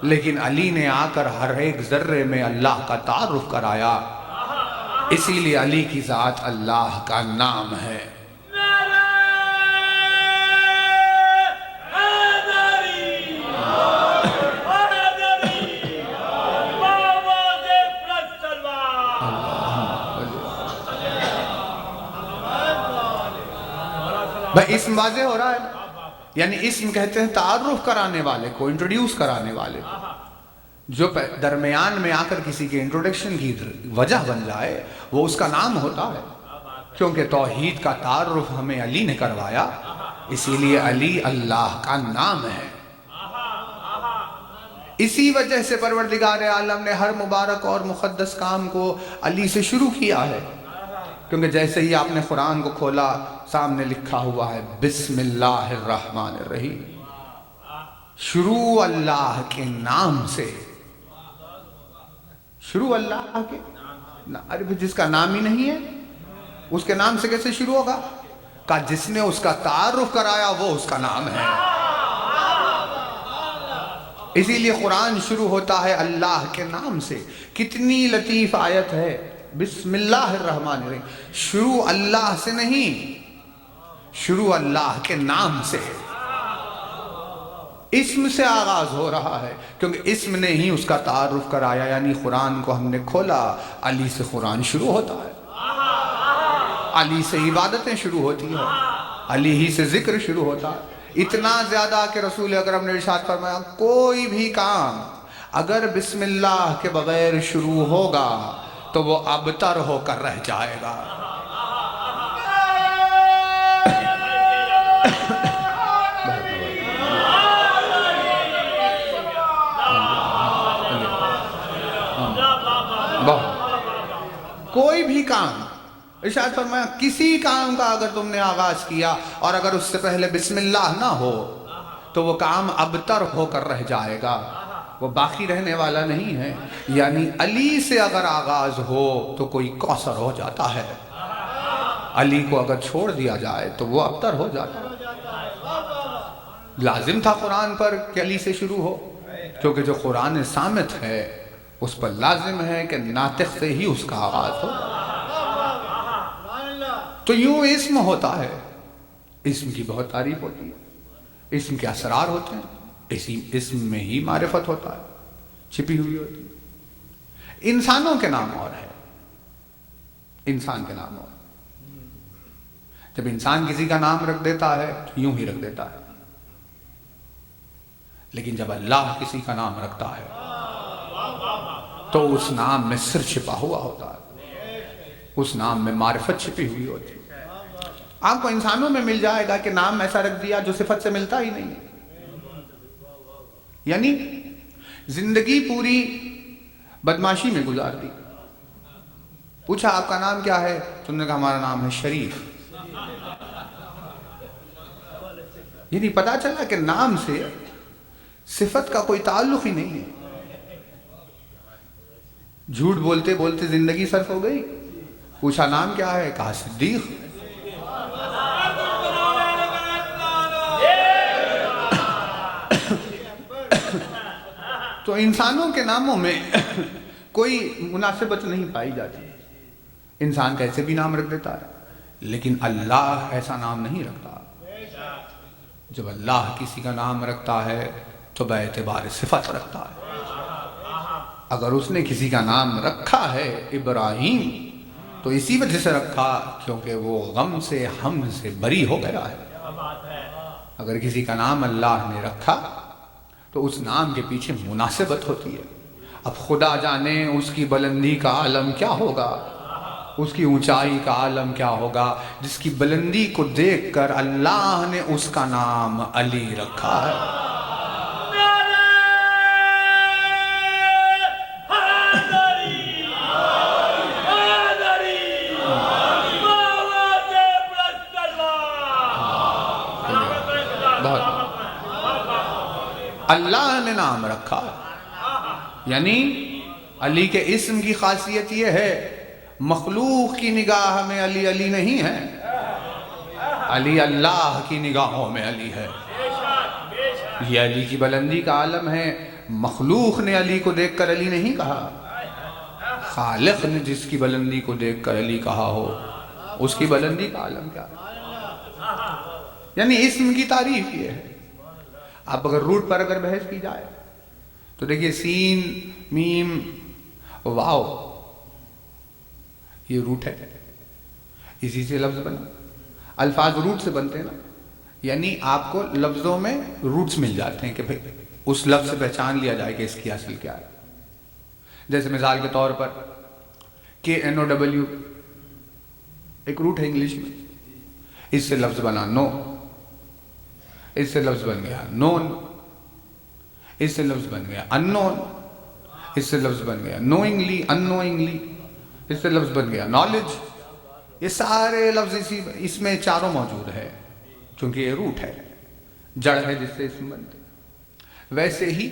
لیکن علی نے آ کر ہر ایک ذرے میں اللہ کا تعارف کرایا، اسی لیے علی کی ذات اللہ کا نام ہے۔ بھائی اسم واضح ہو رہا ہے، یعنی اسم کہتے ہیں تعارف کرانے والے کو، انٹروڈیوس کرانے والے کو، جو درمیان میں آ کر کسی کے انٹروڈکشن کی وجہ بن جائے وہ اس کا نام ہوتا ہے۔ کیونکہ توحید کا تعارف ہمیں علی نے کروایا، اسی لیے علی اللہ کا نام ہے۔ اسی وجہ سے پروردگار عالم نے ہر مبارک اور مقدس کام کو علی سے شروع کیا ہے، کیونکہ جیسے ہی آپ نے قرآن کو کھولا سامنے لکھا ہوا ہے بسم اللہ الرحمن الرحیم، شروع اللہ کے نام سے، شروع اللہ کے ارے جس کا نام ہی نہیں ہے اس کے نام سے کیسے شروع ہوگا؟ کہا جس نے اس کا تعارف کرایا وہ اس کا نام ہے۔ اسی لیے قرآن شروع ہوتا ہے اللہ کے نام سے۔ کتنی لطیف آیت ہے، بسم اللہ الرحمن الرحیم، شروع اللہ سے نہیں، شروع اللہ کے نام سے، اسم سے آغاز ہو رہا ہے، کیونکہ اسم نے ہی اس کا تعارف کرایا۔ یعنی قرآن کو ہم نے کھولا، علی سے قرآن شروع ہوتا ہے، علی سے عبادتیں شروع ہوتی ہیں، علی ہی سے ذکر شروع ہوتا ہے۔ اتنا زیادہ کہ رسول اکرم نے ارشاد فرمایا کوئی بھی کام اگر بسم اللہ کے بغیر شروع ہوگا تو وہ ابتر ہو کر رہ جائے گا۔ کوئی بھی کام، ارشاد فرمایا کسی کام کا اگر تم نے آغاز کیا اور اگر اس سے پہلے بسم اللہ نہ ہو تو وہ کام ابتر ہو کر رہ جائے گا، وہ باقی رہنے والا نہیں ہے۔ یعنی علی سے اگر آغاز ہو تو کوئی کوثر ہو جاتا ہے، علی کو اگر چھوڑ دیا جائے تو وہ ابتر ہو جاتا ہے۔ لازم تھا قرآن پر کہ علی سے شروع ہو، کیونکہ جو قرآن صامت ہے اس پر لازم ہے کہ ناطق سے ہی اس کا آغاز ہو۔ تو یوں اسم ہوتا ہے، اسم کی بہت تعریف ہوتی ہے، اسم کے اسرار ہوتے ہیں، اسی اسم میں ہی معرفت ہوتا ہے، چھپی ہوئی ہوتی ہے۔ انسانوں کے نام اور ہے، انسان کے نام اور، جب انسان کسی کا نام رکھ دیتا ہے تو یوں ہی رکھ دیتا ہے، لیکن جب اللہ کسی کا نام رکھتا ہے تو اس نام میں سر چھپا ہوا ہوتا ہے، اس نام میں معرفت چھپی ہوئی ہوتی ہے۔ آپ کو انسانوں میں مل جائے گا کہ نام ایسا رکھ دیا جو صفت سے ملتا ہی نہیں، یعنی زندگی پوری بدماشی میں گزار دی۔ پوچھا آپ کا نام کیا ہے؟ تم نے کہا ہمارا نام ہے شریف۔ یعنی پتا چلا کہ نام سے صفت کا کوئی تعلق ہی نہیں ہے۔ جھوٹ بولتے بولتے زندگی صرف ہو گئی۔ پوچھا نام کیا ہے؟ کہا صدیق۔ تو انسانوں کے ناموں میں کوئی مناسبت نہیں پائی جاتی، انسان کیسے بھی نام رکھ دیتا ہے، لیکن اللہ ایسا نام نہیں رکھتا۔ جب اللہ کسی کا نام رکھتا ہے تو باعتبار صفت رکھتا ہے۔ اگر اس نے کسی کا نام رکھا ہے ابراہیم تو اسی وجہ سے رکھا کیونکہ وہ غم سے ہم سے بری ہو گیا ہے۔ اگر کسی کا نام اللہ نے رکھا تو اس نام کے پیچھے مناسبت ہوتی ہے۔ اب خدا جانے اس کی بلندی کا عالم کیا ہوگا، اس کی اونچائی کا عالم کیا ہوگا، جس کی بلندی کو دیکھ کر اللہ نے اس کا نام علی رکھا ہے۔ اللہ نے نام رکھا. یعنی علی کے اسم کی خاصیت یہ ہے مخلوق کی نگاہ میں علی علی نہیں ہے، علی اللہ کی نگاہوں میں علی ہے. یہ علی کی بلندی کا عالم ہے. مخلوق نے علی کو دیکھ کر علی نہیں کہا، خالق نے جس کی بلندی کو دیکھ کر علی کہا ہو اس کی بلندی کا عالم کیا ہے. یعنی اسم کی تعریف یہ ہے. اب اگر روٹ پر اگر بحث کی جائے تو دیکھیے سین میم واو یہ روٹ ہے، اسی سے لفظ بنا. الفاظ روٹ سے بنتے ہیں نا، یعنی آپ کو لفظوں میں روٹس مل جاتے ہیں کہ بھئی اس لفظ سے پہچان لیا جائے کہ اس کی اصل کیا ہے. جیسے مثال کے طور پر KNOW ایک روٹ ہے انگلش میں، اس سے لفظ بنا نو، اس سے لفظ بن گیا نون، اس سے لفظ بن گیا ان نون، اس سے لفظ بن گیا نوئنگلی ان نوئنگلی، اس سے لفظ بن گیا نالج. یہ سارے لفظ اس میں چاروں موجود ہے کیونکہ یہ روٹ ہے، جڑ ہے جس سے اسم بنتے. ویسے ہی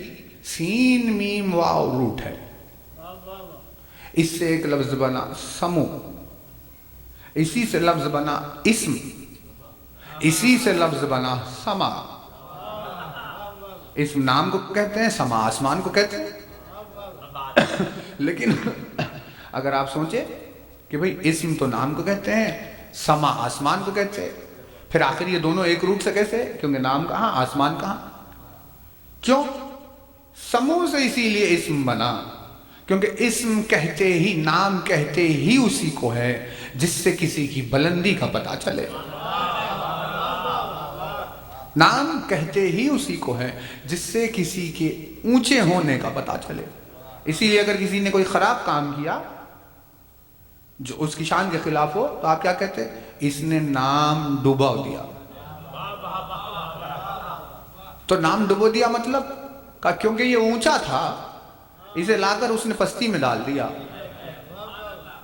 سین میم واو روٹ ہے، اس سے ایک لفظ بنا سمو، اسی سے لفظ بنا اسم، اسی سے لفظ بنا سما. اسم نام کو کہتے ہیں، سما آسمان کو کہتے ہیں. لیکن اگر آپ سوچیں کہ بھئی اسم تو نام کو کہتے ہیں، سما آسمان کو کہتے ہیں، پھر آخر یہ دونوں ایک روٹ سے کیسے؟ کیونکہ نام کہاں آسمان کہاں. کیوں؟ سمو سے اسی لیے اسم بنا کیونکہ اسم کہتے ہی، نام کہتے ہی اسی کو ہے جس سے کسی کی بلندی کا پتہ چلے. نام کہتے ہی اسی کو ہے جس سے کسی کے اونچے ہونے کا پتہ چلے. اسی لیے اگر کسی نے کوئی خراب کام کیا جو اس کی شان کے خلاف ہو تو آپ کیا کہتے ہیں؟ اس نے نام ڈبو دیا. تو نام ڈبو دیا مطلب کہ کیونکہ یہ اونچا تھا اسے لا کر اس نے پستی میں ڈال دیا.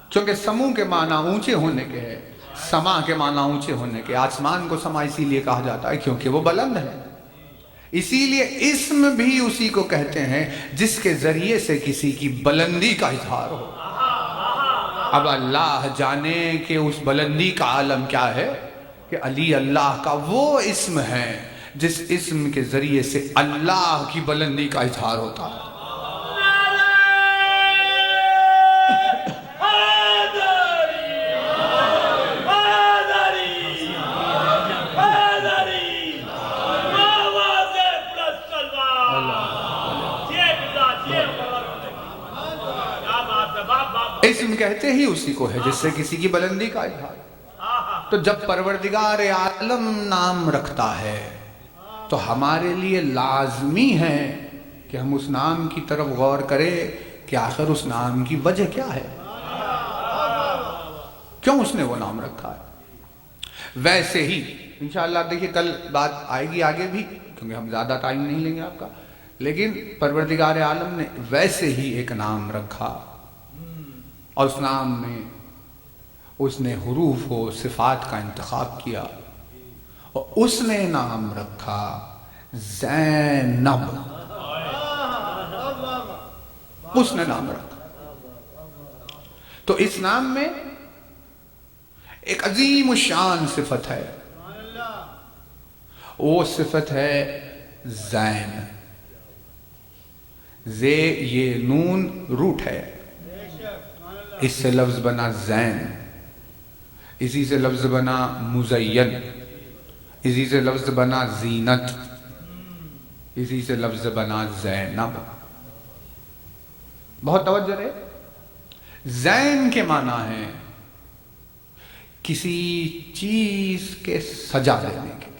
کیونکہ سمو کے معنی اونچے ہونے کے ہے، سما کے معنی اونچے ہونے کے. آسمان کو سما اسی لیے کہا جاتا ہے کیونکہ وہ بلند ہے. اسی لیے اسم بھی اسی کو کہتے ہیں جس کے ذریعے سے کسی کی بلندی کا اظہار ہو. اب اللہ جانے کہ اس بلندی کا عالم کیا ہے کہ علی اللہ کا وہ اسم ہے جس اسم کے ذریعے سے اللہ کی بلندی کا اظہار ہوتا ہے. اسم کہتے ہی اسی کو ہے جس سے کسی کی بلندی کا اظہار. تو جب پروردگار عالم نام رکھتا ہے تو ہمارے لیے لازمی ہے کہ ہم اس نام کی طرف غور کریں کہ آخر اس نام کی وجہ کیا ہے، کیوں اس نے وہ نام رکھا ہے. ویسے ہی انشاءاللہ دیکھیے کل بات آئے گی آگے بھی کیونکہ ہم زیادہ ٹائم نہیں لیں گے آپ کا، لیکن پروردگار عالم نے ویسے ہی ایک نام رکھا اور اس نام میں اس نے حروف و صفات کا انتخاب کیا اور اس نے نام رکھا زینب. اس نے نام رکھا. تو اس نام میں ایک عظیم الشان صفت ہے، وہ صفت ہے زین. زے یہ نون روٹ ہے، اس سے لفظ بنا زین، اسی سے لفظ بنا مزین، اسی سے لفظ بنا زینت، اسی سے لفظ بنا زینب. بہت توجہ رہے. زین کے معنی ہے کسی چیز کے سجا دینے کے،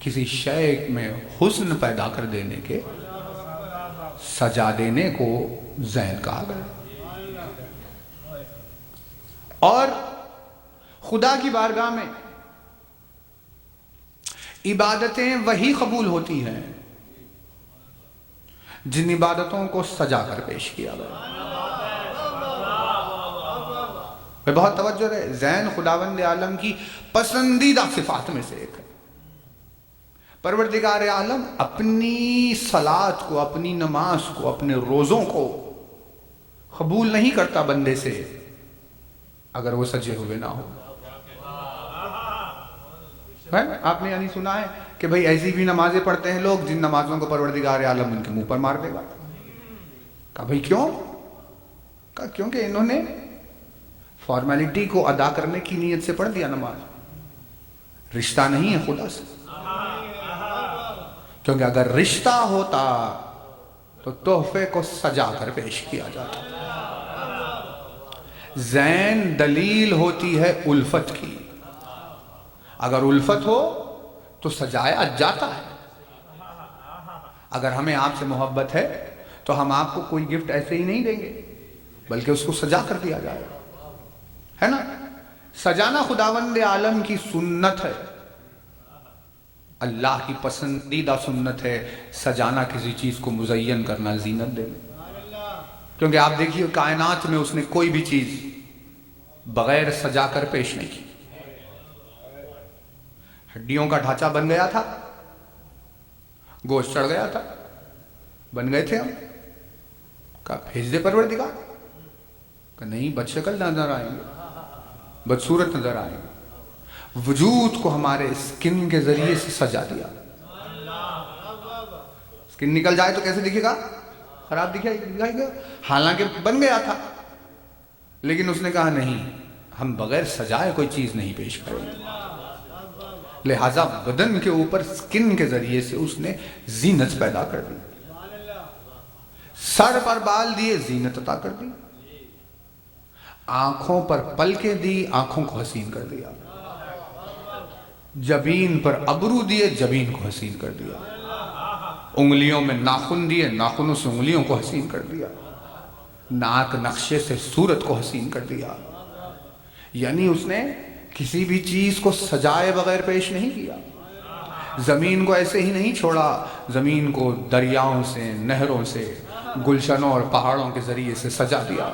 کسی شے میں حسن پیدا کر دینے کے، سجا دینے کو زین کہا گیا. اور خدا کی بارگاہ میں عبادتیں وہی قبول ہوتی ہیں جن عبادتوں کو سجا کر پیش کیا گیا. بہت توجہ رہے. زین خداوند عالم کی پسندیدہ صفات میں سے ایک ہے. پروردگار عالم اپنی صلات کو، اپنی نماز کو، اپنے روزوں کو قبول نہیں کرتا بندے سے اگر وہ سجے ہوئے نہ ہو۔ آپ نے یعنی سنا ہے کہ بھئی ایسی بھی نمازیں پڑھتے ہیں لوگ جن نمازوں کو پروردگار عالم ان کے منہ پر مار دے گا۔ کہا بھئی کیوں؟ کہا کیونکہ انہوں نے فارمیلٹی کو ادا کرنے کی نیت سے پڑھ دیا نماز، رشتہ نہیں ہے خدا سے۔ کیونکہ اگر رشتہ ہوتا تو تحفے کو سجا کر پیش کیا جاتا۔ زین دلیل ہوتی ہے الفت کی، اگر الفت ہو تو سجایا جاتا ہے۔ اگر ہمیں آپ سے محبت ہے تو ہم آپ کو کوئی گفٹ ایسے ہی نہیں دیں گے بلکہ اس کو سجا کر دیا جائے گا، ہے نا؟ سجانا خداوند عالم کی سنت ہے، اللہ کی پسندیدہ سنت ہے سجانا، کسی چیز کو مزین کرنا، زینت دینا۔ کیونکہ آپ دیکھیے کائنات میں اس نے کوئی بھی چیز بغیر سجا کر پیش نہیں کی۔ ہڈیوں کا ڈھانچہ بن گیا تھا، گوشت چڑھ گیا تھا، بن گئے تھے ہم، کہا بھیج دے پروردگار، کہ نہیں بد شکل نظر آئیں گے، بدصورت نظر آئیں گے۔ وجود کو ہمارے سکن کے ذریعے سے سجا دیا۔ سکن نکل جائے تو کیسے دکھے گا؟ خراب دکھائے گا، حالانکہ بن گیا تھا، لیکن اس نے کہا نہیں، ہم بغیر سجائے کوئی چیز نہیں پیش کریں گے۔ لہٰذا بدن کے اوپر سکن کے ذریعے سے اس نے زینت پیدا کر دی، سر پر بال دیے، زینت عطا کر دی، آنکھوں پر پلکیں دی، آنکھوں کو حسین کر دیا، جبین پر ابرو دیے، جبین کو حسین کر دیا، انگلیوں میں ناخن دیے، ناخنوں سے انگلیوں کو حسین کر دیا، ناک نقشے سے صورت کو حسین کر دیا۔ یعنی اس نے کسی بھی چیز کو سجائے بغیر پیش نہیں کیا۔ زمین کو ایسے ہی نہیں چھوڑا، زمین کو دریاؤں سے، نہروں سے، گلشنوں اور پہاڑوں کے ذریعے سے سجا دیا،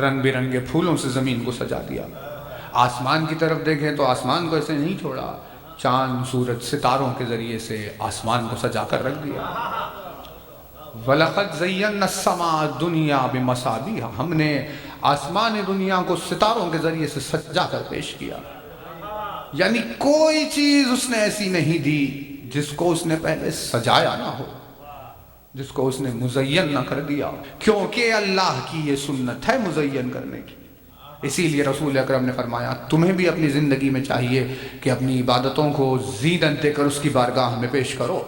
رنگ برنگے پھولوں سے زمین کو سجا دیا۔ آسمان کی طرف دیکھیں تو آسمان کو ایسے نہیں چھوڑا، چاند، سورج، ستاروں کے ذریعے سے آسمان کو سجا کر رکھ دیا۔ وَلَقَدْ زَيَّنَّا السَّمَاءَ الدُّنْيَا بِمَصَابِيحَ، ہم نے آسمان دنیا کو ستاروں کے ذریعے سے سجا کر پیش کیا۔ یعنی کوئی چیز اس نے ایسی نہیں دی جس کو اس نے پہلے سجایا نہ ہو، جس کو اس نے مزین نہ کر دیا، کیونکہ اللہ کی یہ سنت ہے مزین کرنے کی۔ اسی لیے رسول اکرم نے فرمایا تمہیں بھی اپنی زندگی میں چاہیے کہ اپنی عبادتوں کو زینت دے کر اس کی بارگاہ میں پیش کرو۔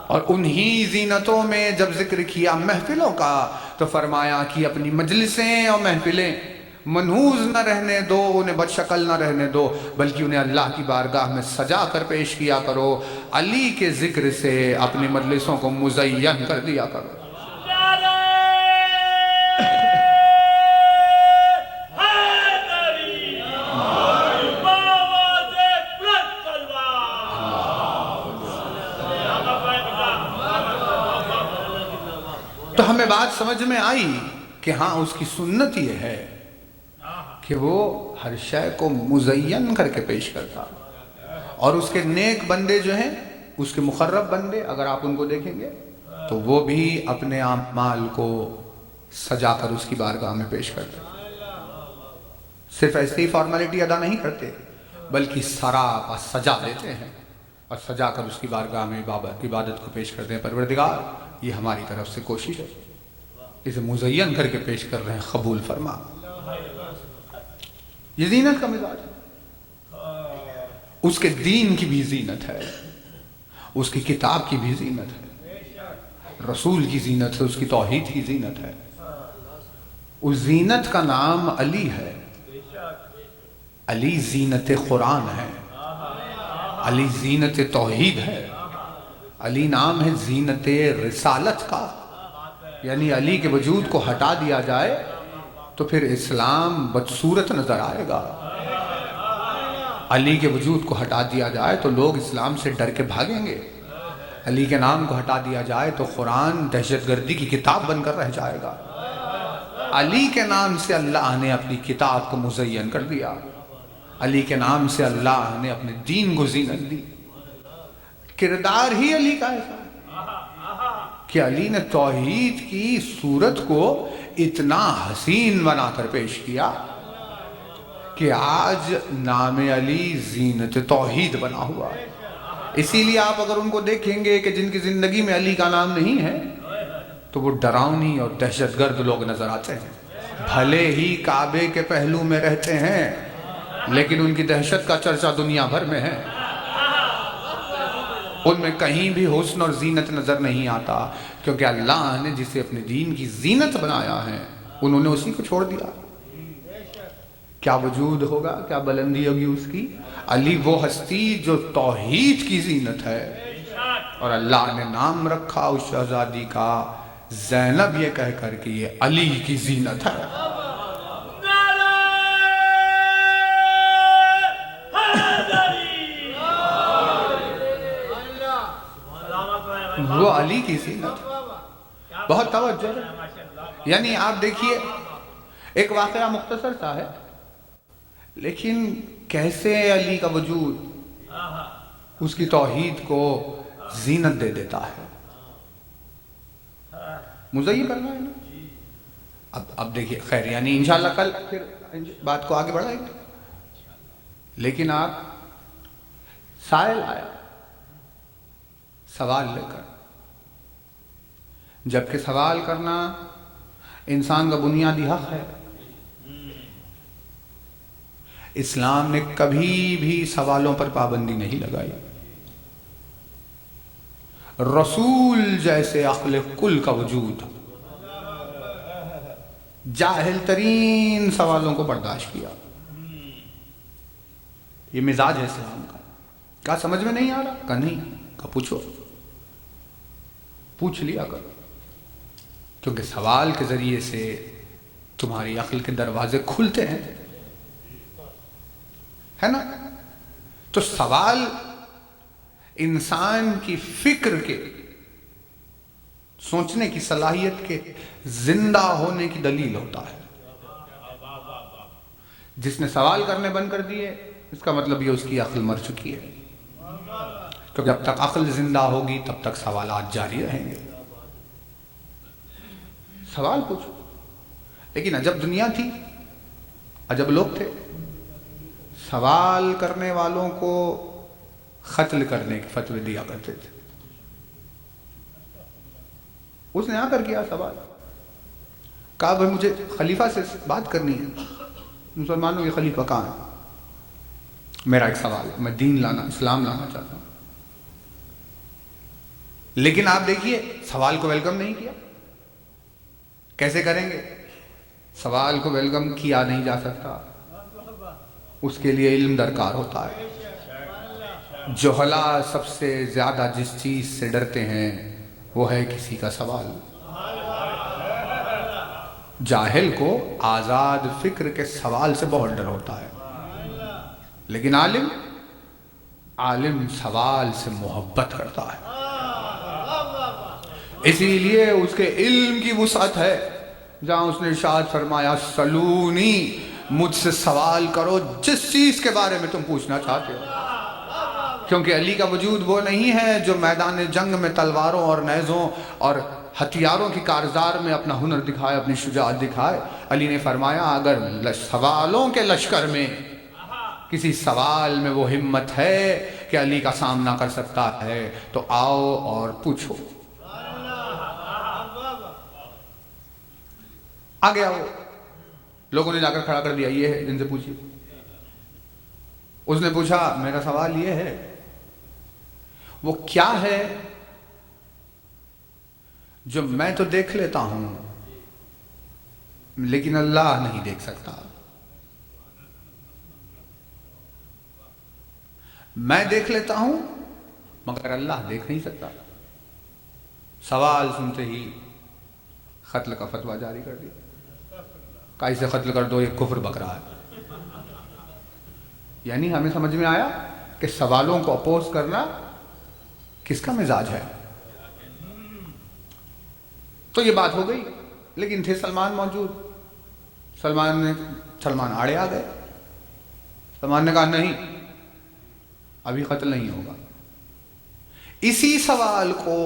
اور انہی زینتوں میں جب ذکر کیا محفلوں کا تو فرمایا کہ اپنی مجلسیں اور محفلیں منحوس نہ رہنے دو، انہیں بد شکل نہ رہنے دو، بلکہ انہیں اللہ کی بارگاہ میں سجا کر پیش کیا کرو، علی کے ذکر سے اپنی مجلسوں کو مزین کر دیا کرو۔ تو ہمیں بات سمجھ میں آئی کہ ہاں اس کی سنت یہ ہے کہ وہ ہر شے کو مزین کر کے پیش کرتا، اور اس کے نیک بندے جو ہیں، اس کے مقرب بندے، اگر آپ ان کو دیکھیں گے تو وہ بھی اپنے اعمال کو سجا کر اس کی بارگاہ میں پیش کرتے، صرف ایسے ہی فارمیلٹی ادا نہیں کرتے بلکہ سراپا سجا دیتے ہیں اور سجا کر اس کی بارگاہ میں عبادت کو پیش کرتے ہیں۔ پروردگار یہ ہماری طرف سے کوشش ہے، اسے مزین کر کے پیش کر رہے ہیں، قبول فرما۔ یہ زینت کا مزاج ہے، اس کے دین کی بھی زینت ہے، اس کی کتاب کی بھی زینت ہے، رسول کی زینت ہے، اس کی توحید کی زینت ہے۔ اس زینت کا نام علی ہے، علی زینت قرآن ہے، علی زینت توحید ہے، علی نام ہے زینت رسالت کا۔ یعنی علی کے وجود کو ہٹا دیا جائے تو پھر اسلام بدصورت نظر آئے گا، علی کے وجود کو ہٹا دیا جائے تو لوگ اسلام سے ڈر کے بھاگیں گے، علی کے نام کو ہٹا دیا جائے تو قرآن دہشت گردی کی کتاب بن کر رہ جائے گا۔ علی کے نام سے اللہ نے اپنی کتاب کو مزین کر دیا، علی کے نام سے اللہ نے اپنے دین کو زینت دی. کردار ہی علی کا ایسا ہے کہ علی نے توحید کی صورت کو اتنا حسین بنا کر پیش کیا کہ آج نام علی زینت توحید بنا ہوا ہے. اسی لیے آپ اگر ان کو دیکھیں گے کہ جن کی زندگی میں علی کا نام نہیں ہے تو وہ ڈراؤنی اور دہشت گرد لوگ نظر آتے ہیں. بھلے ہی کعبے کے پہلو میں رہتے ہیں لیکن ان کی دہشت کا چرچا دنیا بھر میں ہے. ان میں کہیں بھی حسن اور زینت نظر نہیں آتا کیونکہ اللہ نے جسے اپنے دین کی زینت بنایا ہے انہوں نے اسی کو چھوڑ دیا. کیا وجود ہوگا, کیا بلندی ہوگی اس کی. علی وہ ہستی جو توحید کی زینت ہے اور اللہ نے نام رکھا اس شہزادی کا زینب یہ کہہ کر کہ یہ علی کی زینت ہے. وہ علی کی زینت. بہت توجہ ہے. یعنی آپ دیکھیے ایک واقعہ مختصر سا ہے لیکن کیسے علی کا وجود اس کی توحید کو زینت دے دیتا ہے. مزین کرنا ہے نا. اب دیکھیے خیر یعنی انشاءاللہ کل پھر بات کو آگے بڑھائیں گے. لیکن آپ سائل آیا سوال لے کر, جبکہ سوال کرنا انسان کا بنیادی حق ہے. اسلام نے کبھی بھی سوالوں پر پابندی نہیں لگائی. رسول جیسے عقل کل کا وجود جاہل ترین سوالوں کو برداشت کیا. یہ مزاج ہے اسلام کا. کہا سمجھ میں نہیں آ رہا, کہا نہیں, کہا پوچھو, پوچھ لیا کرو کیونکہ سوال کے ذریعے سے تمہاری عقل کے دروازے کھلتے ہیں, ہے نا. تو سوال انسان کی فکر کے, سوچنے کی صلاحیت کے زندہ ہونے کی دلیل ہوتا ہے. جس نے سوال کرنے بند کر دیے اس کا مطلب یہ اس کی عقل مر چکی ہے, کیونکہ جب تک عقل زندہ ہوگی تب تک سوالات جاری رہیں گے. سوال پوچھو. لیکن عجب دنیا تھی, عجب لوگ تھے, سوال کرنے والوں کو قتل کرنے کے فتوے دیا کرتے تھے. اس نے آ کر کیا سوال, کہا بھائی مجھے خلیفہ سے بات کرنی ہے, مسلمانوں کے خلیفہ کہاں ہے, میرا ایک سوال ہے, میں دین لانا, اسلام لانا چاہتا ہوں. لیکن آپ دیکھیے سوال کو ویلکم نہیں کیا. کیسے کریں گے؟ سوال کو ویلکم کیا نہیں جا سکتا, اس کے لیے علم درکار ہوتا ہے. جہلا سب سے زیادہ جس چیز سے ڈرتے ہیں وہ ہے کسی کا سوال. جاہل کو آزاد فکر کے سوال سے بہت ڈر ہوتا ہے, لیکن عالم سوال سے محبت کرتا ہے. اسی لیے اس کے علم کی وسعت ہے. جہاں اس نے ارشاد فرمایا سلونی, مجھ سے سوال کرو جس چیز کے بارے میں تم پوچھنا چاہتے ہو. کیونکہ علی کا وجود وہ نہیں ہے جو میدان جنگ میں تلواروں اور نیزوں اور ہتھیاروں کی کارزار میں اپنا ہنر دکھائے, اپنی شجاعت دکھائے. علی نے فرمایا اگر سوالوں کے لشکر میں کسی سوال میں وہ ہمت ہے کہ علی کا سامنا کر سکتا ہے تو آؤ اور پوچھو. آ گیا وہ, لوگوں نے جا کر کھڑا کر دیا, یہ ہے جن سے پوچھیے. اس نے پوچھا میرا سوال یہ ہے, وہ کیا ہے جو میں تو دیکھ لیتا ہوں لیکن اللہ نہیں دیکھ سکتا. میں دیکھ لیتا ہوں مگر اللہ دیکھ نہیں سکتا. سوال سنتے ہی قتل کا فتویٰ جاری کر دیا. کہا اسے قتل کر دو, یہ کفر بک رہا ہے. یعنی ہمیں سمجھ میں آیا کہ سوالوں کو اپوز کرنا کس کا مزاج ہے. تو یہ بات ہو گئی. لیکن تھے سلمان موجود, سلمان آڑے آ گئے. سلمان نے کہا نہیں، ابھی قتل نہیں ہوگا۔ اسی سوال کو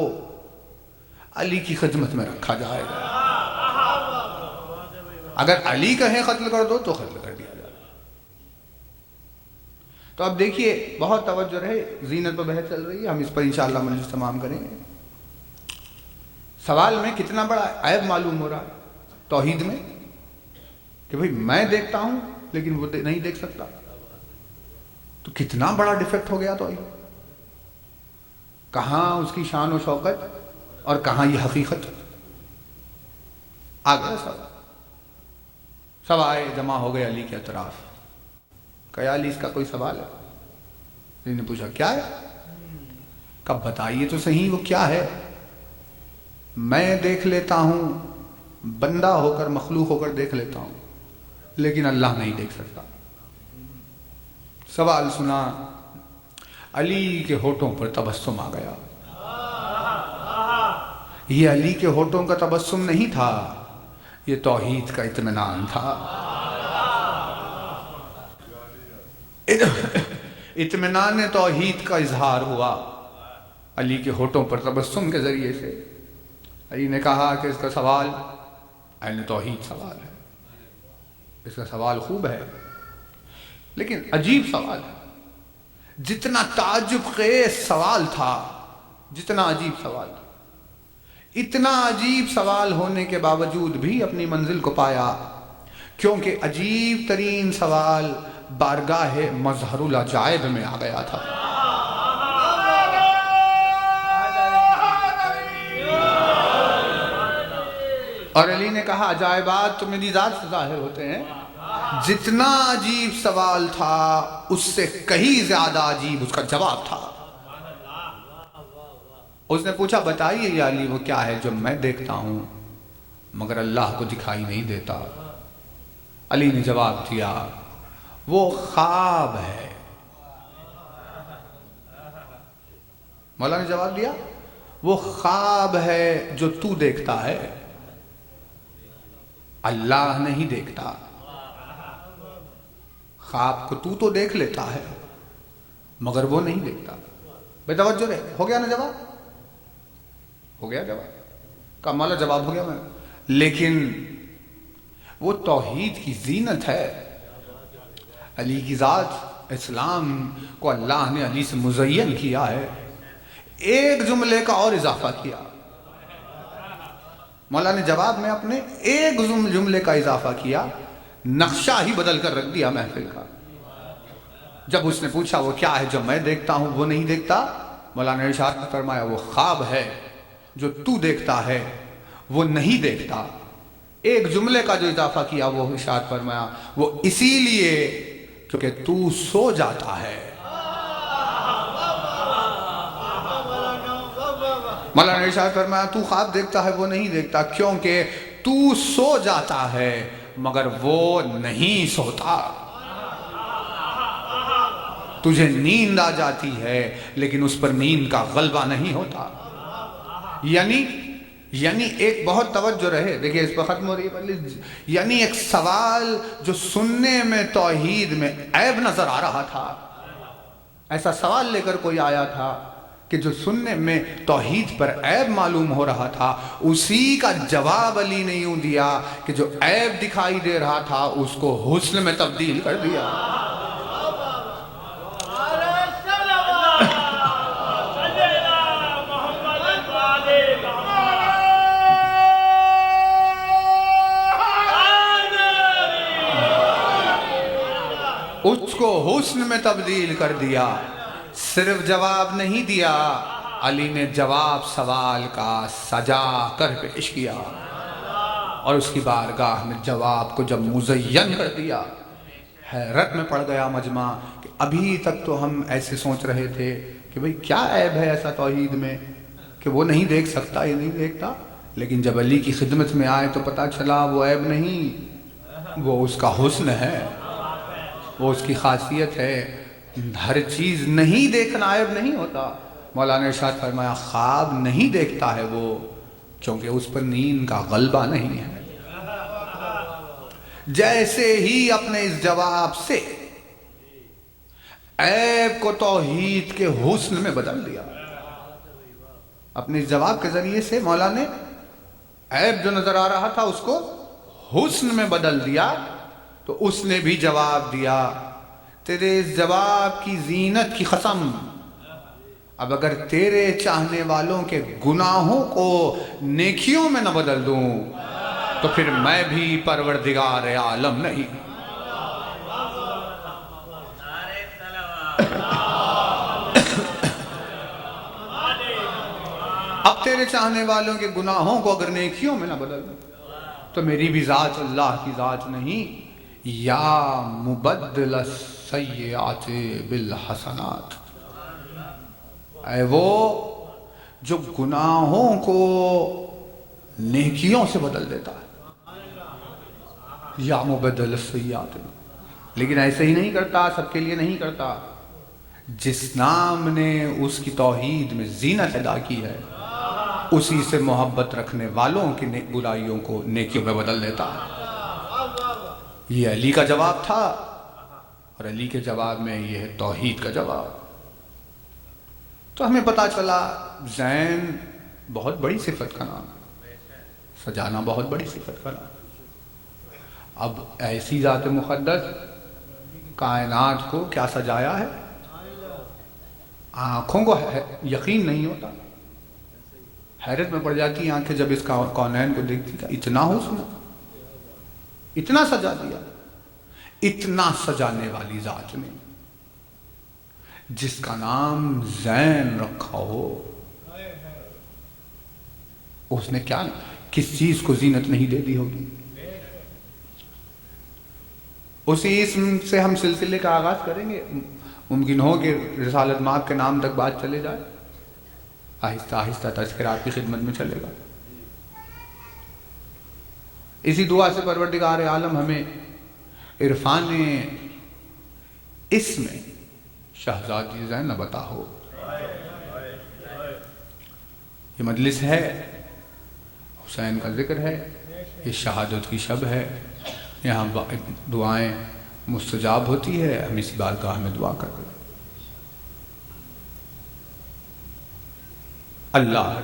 علی کی خدمت میں رکھا جائے گا، اگر علی کہیں قتل کر دو تو قتل کر دیا جائے۔ تو اب دیکھیے، بہت توجہ رہے، زینت پر بحث چل رہی ہے، ہم اس پر انشاءاللہ مجلس تمام کریں گے۔ سوال میں کتنا بڑا عیب معلوم ہو رہا ہے توحید میں، کہ بھئی میں دیکھتا ہوں لیکن وہ نہیں دیکھ سکتا، تو کتنا بڑا ڈیفیکٹ ہو گیا توحید، کہاں اس کی شان و شوکت اور کہاں یہ حقیقت۔ آ گیا سب آئے، جمع ہو گئے علی کے اطراف، کہا علی اس کا کوئی سوال ہے؟ علی نے پوچھا کیا ہے؟ کب بتائیے تو صحیح وہ کیا ہے؟ میں دیکھ لیتا ہوں، بندہ ہو کر مخلوق ہو کر دیکھ لیتا ہوں، لیکن اللہ نہیں دیکھ سکتا۔ سوال سنا، علی کے ہونٹوں پر تبسم آ گیا۔ یہ علی کے ہونٹوں کا تبسم نہیں تھا، یہ توحید کا اطمینان تھا، اطمینان توحید کا اظہار ہوا علی کے ہونٹوں پر تبسم کے ذریعے سے۔ علی نے کہا کہ اس کا سوال عین توحید سوال ہے، اس کا سوال خوب ہے، لیکن عجیب سوال ہے۔ جتنا تعجب خیز سوال تھا، جتنا عجیب سوال تھا، اتنا عجیب سوال ہونے کے باوجود بھی اپنی منزل کو پایا، کیونکہ عجیب ترین سوال بارگاہ مظہر العجائب میں آ گیا تھا۔ اور علی نے کہا عجائبات تو میری ذات سے ظاہر ہوتے ہیں، جتنا عجیب سوال تھا اس سے کہیں زیادہ عجیب اس کا جواب تھا۔ اس نے پوچھا بتائیے یا علی وہ کیا ہے جو میں دیکھتا ہوں مگر اللہ کو دکھائی نہیں دیتا؟ علی نے جواب دیا وہ خواب ہے۔ مولا نے جواب دیا وہ خواب ہے جو تو دیکھتا ہے، اللہ نہیں دیکھتا۔ خواب کو تو دیکھ لیتا ہے مگر وہ نہیں دیکھتا۔ بے توجہ رہے، ہو گیا نا جواب؟ ہو گیا جواب؟ کہا مولا جواب ہو گیا میں، لیکن وہ توحید کی زینت ہے، علی کی ذات، اسلام کو اللہ نے علی سے مزین کیا ہے۔ ایک جملے کا اور اضافہ کیا، مولا نے جواب میں اپنے ایک جملے کا اضافہ کیا، نقشہ ہی بدل کر رکھ دیا محفل کا۔ جب اس نے پوچھا وہ کیا ہے جو میں دیکھتا ہوں وہ نہیں دیکھتا، مولا نے ارشاد فرمایا وہ خواب ہے جو تو دیکھتا ہے وہ نہیں دیکھتا۔ ایک جملے کا جو اضافہ کیا وہ ارشاد فرمایا وہ اسی لیے کیونکہ تو سو جاتا ہے۔ مولا نے ارشاد فرمایا تو خواب دیکھتا ہے وہ نہیں دیکھتا کیونکہ تو سو جاتا ہے مگر وہ نہیں سوتا۔ تجھے نیند آ جاتی ہے لیکن اس پر نیند کا غلبہ نہیں ہوتا۔ یعنی ایک بہت توجہ رہے، دیکھیں اس پر ختم ہو رہی ہے، یعنی ایک سوال جو سننے میں توحید میں عیب نظر آ رہا تھا، ایسا سوال لے کر کوئی آیا تھا کہ جو سننے میں توحید پر عیب معلوم ہو رہا تھا، اسی کا جواب علی نے یوں دیا کہ جو عیب دکھائی دے رہا تھا اس کو حسن میں تبدیل کر دیا۔ اس کو حسن میں تبدیل کر دیا۔ صرف جواب نہیں دیا، علی نے جواب سوال کا سجا کر پیش کیا، اور اس کی بارگاہ میں جواب کو جب مزین کر دیا، حیرت میں پڑ گیا مجمع کہ ابھی تک تو ہم ایسے سوچ رہے تھے کہ بھئی کیا عیب ہے ایسا توحید میں کہ وہ نہیں دیکھ سکتا، یہ نہیں دیکھتا، لیکن جب علی کی خدمت میں آئے تو پتا چلا وہ عیب نہیں، وہ اس کا حسن ہے، وہ اس کی خاصیت ہے۔ ہر چیز نہیں دیکھنا عیب نہیں ہوتا۔ مولا نے ارشاد فرمایا خواب نہیں دیکھتا ہے وہ کیونکہ اس پر نیند کا غلبہ نہیں ہے۔ جیسے ہی اپنے اس جواب سے عیب کو توحید کے حسن میں بدل دیا. اپنے جواب کے ذریعے سے مولا نے عیب جو نظر آ رہا تھا اس کو حسن میں بدل دیا. تو اس نے بھی جواب دیا تیرے اس جواب کی زینت کی قسم، اب اگر تیرے چاہنے والوں کے گناہوں کو نیکیوں میں نہ بدل دوں تو پھر میں بھی پروردگار عالم نہیں. اب تیرے چاہنے والوں کے گناہوں کو اگر نیکیوں میں نہ بدل دوں تو میری بھی ذات اللہ کی ذات نہیں. یا مبدل السیئات بالحسنات، اے وہ جو گناہوں کو نیکیوں سے بدل دیتا ہے. یا مبدل السیئات، لیکن ایسے ہی نہیں کرتا، سب کے لیے نہیں کرتا. جس نام نے اس کی توحید میں زینت ادا کی ہے اسی سے محبت رکھنے والوں کی برائیوں کو نیکیوں میں بدل دیتا ہے. یہ علی کا جواب تھا، اور علی کے جواب میں یہ ہے توحید کا جواب. تو ہمیں پتا چلا زین بہت بڑی صفت کا نام ہے، سجانا بہت بڑی صفت کا نام. اب ایسی ذات مقدس کائنات کو کیا سجایا ہے، آنکھوں کو یقین نہیں ہوتا، حیرت میں پڑ جاتی ہیں آنکھیں جب اس کا کونین کو دیکھتی تھا. اتنا حسن، اتنا سجا دیا. اتنا سجانے والی ذات نے جس کا نام زین رکھا ہو، اس نے کیا کس چیز کو زینت نہیں دے دی ہوگی. اسی اسم سے ہم سلسلے کا آغاز کریں گے. ممکن ہو کہ رسالت مآب کے نام تک بات چلے جائے، آہستہ آہستہ تذکرہ آپ کی خدمت میں چلے گا. اسی دعا سے پروردگار عالم ہمیں عرفان اسم شہزادی زینب عطا ہو. یہ مجلس ہے، حسین کا ذکر ہے، یہ شہادت کی شب ہے، یہاں دعائیں مستجاب ہوتی ہے. ہم اسی بارگاہ میں دعا کرتے ہیں. اللہ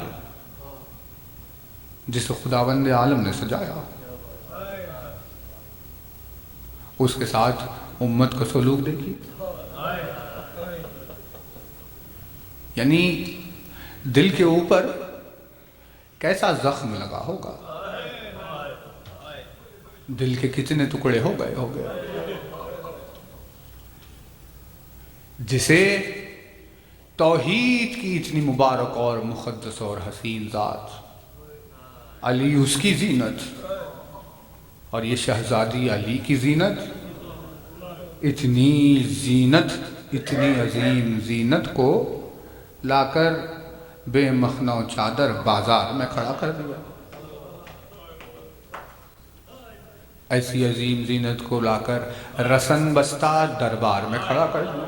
جس خداوند عالم نے سجایا اس کے ساتھ امت کا سلوک دیکھیے. یعنی دل کے اوپر کیسا زخم لگا ہوگا، دل کے کتنے ٹکڑے ہو گئے جسے توحید کی اتنی مبارک اور مقدس اور حسین ذات علی اس کی زینت، اور یہ شہزادی علی کی زینت، اتنی زینت، اتنی عظیم زینت کو لا کر بے مخنہ و چادر بازار میں کھڑا کر دیا. ایسی عظیم زینت کو لا کر رسن بستہ دربار میں کھڑا کر دیا.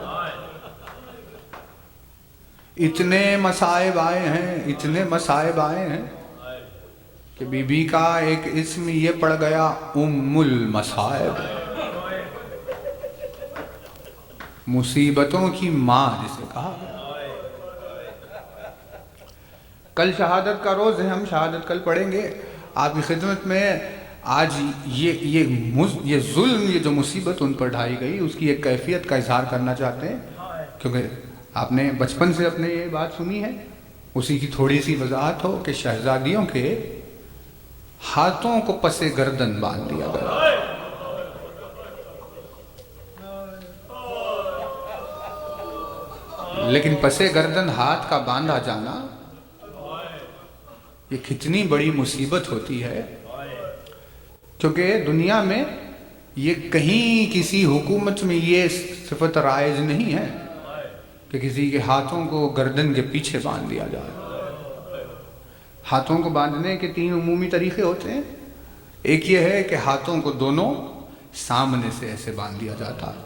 اتنے مصائب آئے ہیں کہ بی بی کا ایک اسم یہ پڑ گیا ام المصائب، مصیبتوں کی ماں جسے کہا گیا. کل شہادت کا روز ہے، ہم شہادت کل پڑھیں گے آپ کی خدمت میں. آج یہ ظلم، یہ جو مصیبت ان پر ڈھائی گئی اس کی ایک کیفیت کا اظہار کرنا چاہتے ہیں، کیونکہ آپ نے بچپن سے اپنے یہ بات سنی ہے. اسی کی تھوڑی سی وضاحت ہو کہ شہزادیوں کے ہاتھوں کو پس گردن باندھ دیا گیا. لیکن پس گردن ہاتھ کا باندھا جانا یہ کتنی بڑی مصیبت ہوتی ہے، کیونکہ دنیا میں یہ کہیں کسی حکومت میں یہ صفت رائج نہیں ہے کہ کسی کے ہاتھوں کو گردن کے پیچھے باندھ دیا جائے. ہاتھوں کو باندھنے کے 3 عمومی طریقے ہوتے ہیں. ایک یہ ہے کہ ہاتھوں کو دونوں سامنے سے ایسے باندھ دیا جاتا ہے،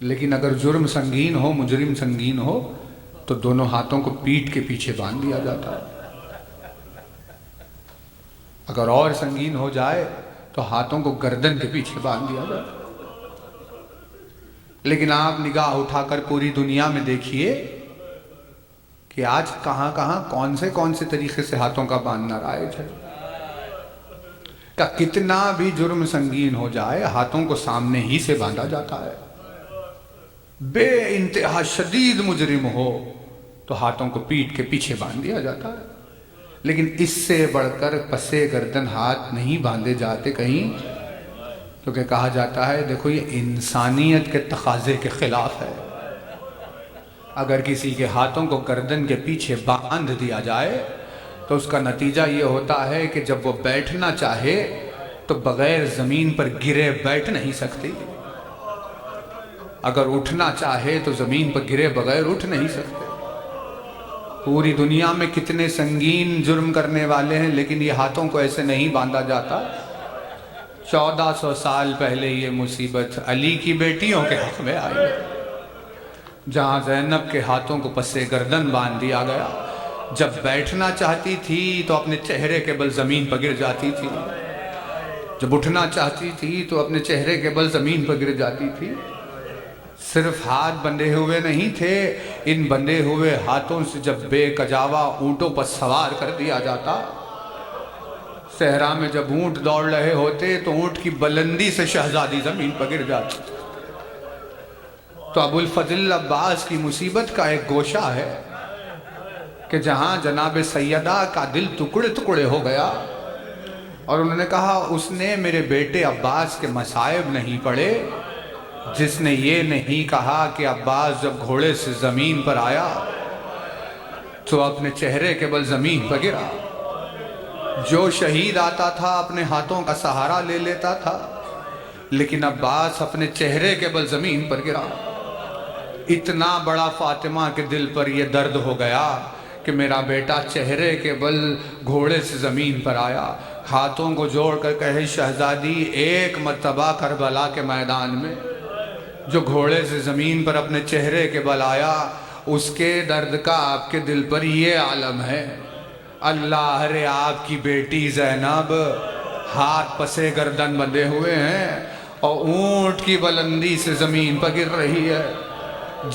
لیکن اگر جرم سنگین ہو، مجرم سنگین ہو تو دونوں ہاتھوں کو پیٹھ کے پیچھے باندھ دیا جاتا ہے. اگر اور سنگین ہو جائے تو ہاتھوں کو گردن کے پیچھے باندھ دیا جاتا ہے. لیکن آپ نگاہ اٹھا کر پوری دنیا میں دیکھیے کہ آج کہاں کہاں کون سے طریقے سے ہاتھوں کا باندھنا رائج ہے. کہ کتنا بھی جرم سنگین ہو جائے ہاتھوں کو سامنے ہی سے باندھا جاتا ہے. بے انتہا شدید مجرم ہو تو ہاتھوں کو پیٹھ کے پیچھے باندھ دیا جاتا ہے. لیکن اس سے بڑھ کر پسے گردن ہاتھ نہیں باندھے جاتے کہیں، کیونکہ کہا جاتا ہے دیکھو یہ انسانیت کے تقاضے کے خلاف ہے. اگر کسی کے ہاتھوں کو گردن کے پیچھے باندھ دیا جائے تو اس کا نتیجہ یہ ہوتا ہے کہ جب وہ بیٹھنا چاہے تو بغیر زمین پر گرے بیٹھ نہیں سکتی، اگر اٹھنا چاہے تو زمین پر گرے بغیر اٹھ نہیں سکتے. پوری دنیا میں کتنے سنگین جرم کرنے والے ہیں لیکن یہ ہاتھوں کو ایسے نہیں باندھا جاتا. 1400 سال پہلے یہ مصیبت علی کی بیٹیوں کے حق میں آئی، جہاں زینب کے ہاتھوں کو پسے گردن باندھ دیا گیا. جب بیٹھنا چاہتی تھی تو اپنے چہرے کے بل زمین پر گر جاتی تھی، جب اٹھنا چاہتی تھی تو اپنے چہرے کے بل زمین پر گر جاتی تھی. صرف ہاتھ بندھے ہوئے نہیں تھے، ان بندھے ہوئے ہاتھوں سے جب بے کجاوا اونٹوں پر سوار کر دیا جاتا، صحرا میں جب اونٹ دوڑ رہے ہوتے تو اونٹ کی بلندی سے شہزادی زمین پر گر جاتی. تو ابو الفضل عباس کی مصیبت کا ایک گوشہ ہے کہ جہاں جناب سیدہ کا دل ٹکڑے ٹکڑے ہو گیا اور انہوں نے کہا اس نے میرے بیٹے عباس کے مصائب نہیں پڑے جس نے یہ نہیں کہا کہ عباس جب گھوڑے سے زمین پر آیا تو اپنے چہرے کے بل زمین پر گرا. جو شہید آتا تھا اپنے ہاتھوں کا سہارا لے لیتا تھا، لیکن عباس اپنے چہرے کے بل زمین پر گرا. اتنا بڑا فاطمہ کے دل پر یہ درد ہو گیا کہ میرا بیٹا چہرے کے بل گھوڑے سے زمین پر آیا. ہاتھوں کو جوڑ کر کہے شہزادی ایک مرتبہ کربلا کے میدان میں جو گھوڑے سے زمین پر اپنے چہرے کے بل آیا، اس کے درد کا آپ کے دل پر یہ عالم ہے. اللہ رے آپ کی بیٹی زینب ہاتھ پسے گردن بندھے ہوئے ہیں اور اونٹ کی بلندی سے زمین پر گر رہی ہے.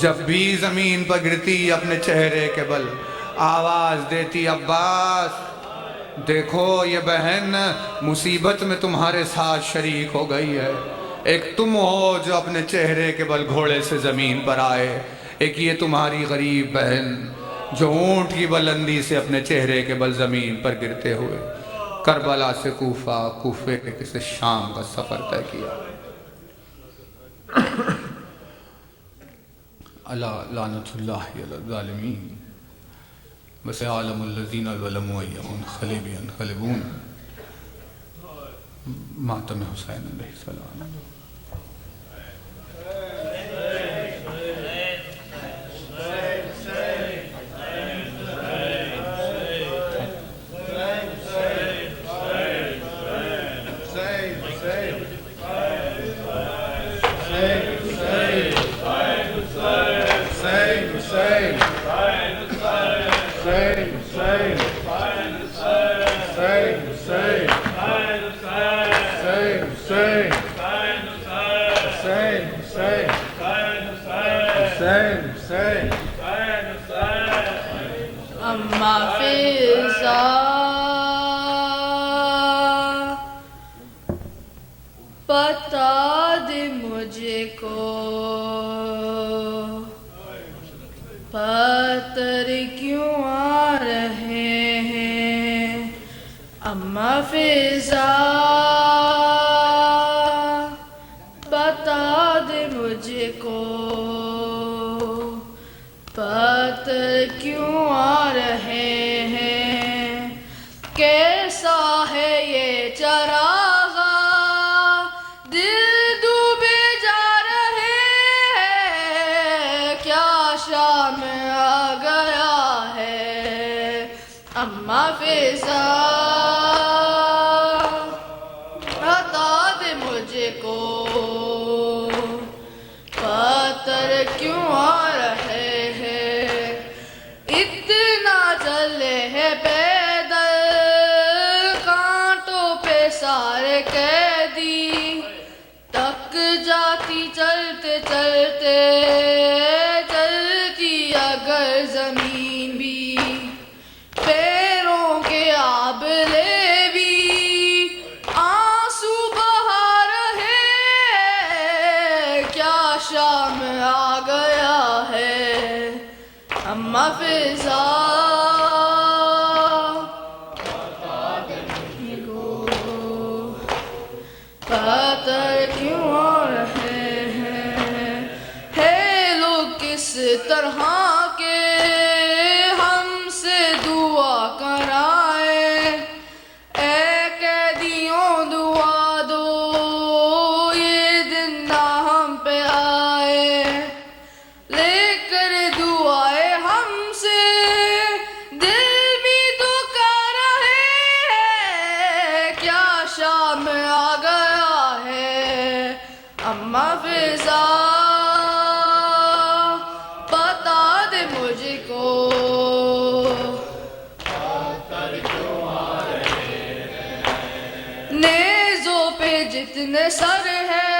جب بھی زمین پر گرتی اپنے چہرے کے بل آواز دیتی عباس دیکھو یہ بہن مصیبت میں تمہارے ساتھ شریک ہو گئی ہے. ایک تم ہو جو اپنے چہرے کے بل گھوڑے سے زمین پر آئے، ایک یہ تمہاری غریب بہن جو اونٹ کی بلندی سے اپنے چہرے کے بل زمین پر گرتے ہوئے کربلا سے کوفہ، کوفے سے شام کا سفر طے کیا. اللہ لعنت اللہ علی الظالمین وسيعلم الذين ظلموا أيهم منقلب ينقلبون. ماتم حسین علیہ السلام. اما فضا بتا دے مجھے کو پتھر کیوں آ رہے ہیں. اما فضا بتا دے مجھے کو پتھر کیوں آ رہے ہیں. کیسا ہے یہ چراغا دل ڈوبے جا رہے ہیں. کیا شام آ گیا ہے. اما فضا بتا دے مجھے کو پتھر کیوں آ رہے ہیں. اتنا چلے ہیں پیدل کانٹوں پہ سارے قیدی تک جا جاتی چلتے چلتے، چلتی اگر زمین بھی، پیروں کے آبلے بھی آنسو بہا رہے، کیا شام آ گیا ہے اماں فضا، قطر کیوں آ رہے ہیں، ہے لوگ کس طرح کے ہم سے دعا کرائے، اے قیدیوں دعا دو یہ دن نہ ہم پہ آئے، لے کر دعائیں ہم سے دل بھی دکھا رہے ہیں، کیا شام آ گیا ہے اماں فضا، بتا دے مجھ کو نیزوں پہ جتنے سر ہے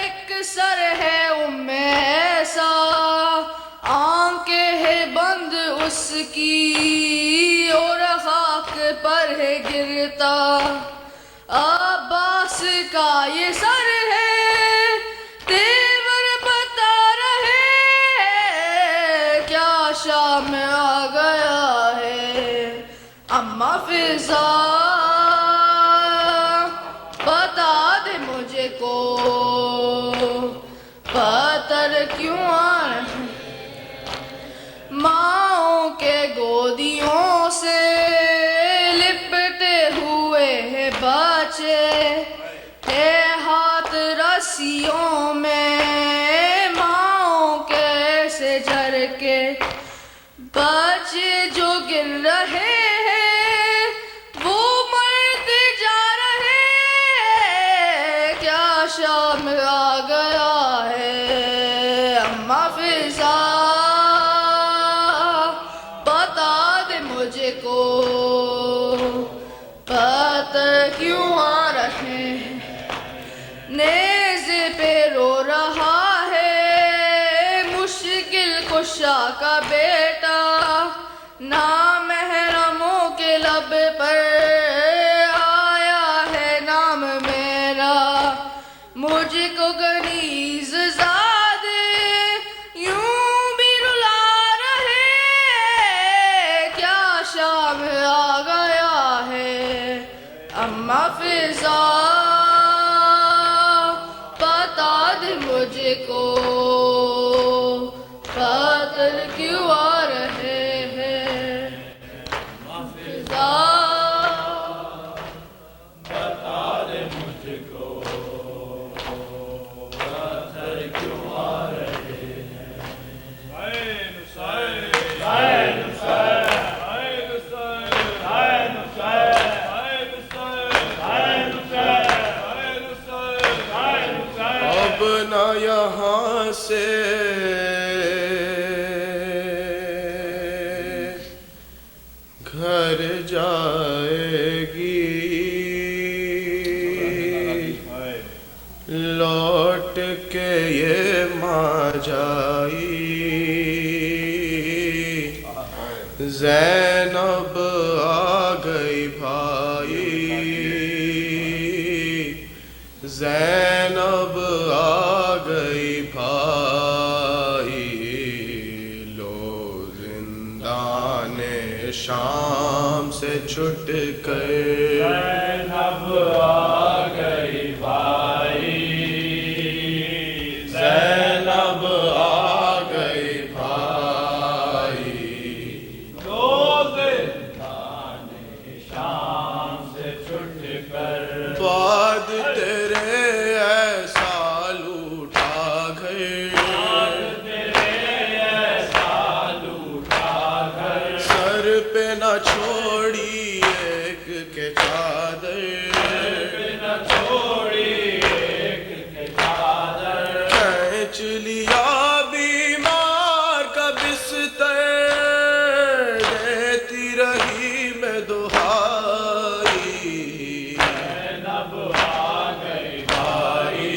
ایک سر ہے ایسا، آنکھیں ہے بند اس کی اور خاک پر ہے گرتا، عباس کا یہ سر ہے تیور بتا رہے، کیا شام آ گیا ہے اماں فضا، بتا دے مجھے کو قطر کیوں آ رہے ہیں، ماؤں کے گودیوں سے لپٹے ہوئے ہیں بچے، ہے ہاتھ رسیوں میں ماؤں کے سے جھر کے، بچے جو گر رہے ہیں وہ مرتے جا رہے، کیا شام آ گیا ہے اماں فضا، بتا دے مجھے کو قطر کیوں آ رہے ہیں، نیزے پہ رو رہا ہے مشکل کشا کا بیٹا، نامحرموں کے لب پر آیا ہے نام میرا، مجھ کو گنیز زادے یوں بھی رلا رہے، کیا شام آ گیا ہے اماں فضا، بتا دے مجھ کو قطر کیوں آ رہے ہیں اماں فضا، بتا دے مجھ کو قطر کیوں آ رہے ہیں، اب نہ یہاں سے گھر جائے گی، لوٹ کے یہ ماں جائی، زینب آ گئی بھائی، زینب آ گئی بھائی، لو زندان شام سے چھٹ کر، زینب آ گئی بھائی، زینب آ گئی بھائی، لو زندان شام سے چھٹ کر، بعد تیرے ایسا لوٹا گھر، سر پہ نہ چھوڑی ایک کے چادر، کھینچ لیا بیمار کا بستر، دیتی رہی میں دہائی، زینب آ گئی بھائی،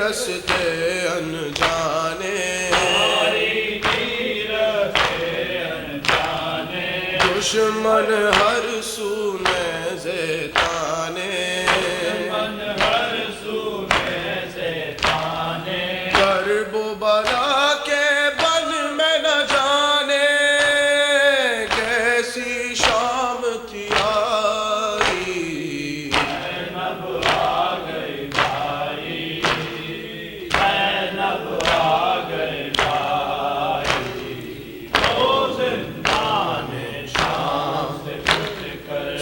رستے انجانے دشمن ہر سونے زیتانے کرب و بلا کے بن میں نہ جانے کیسی شام تھی آئی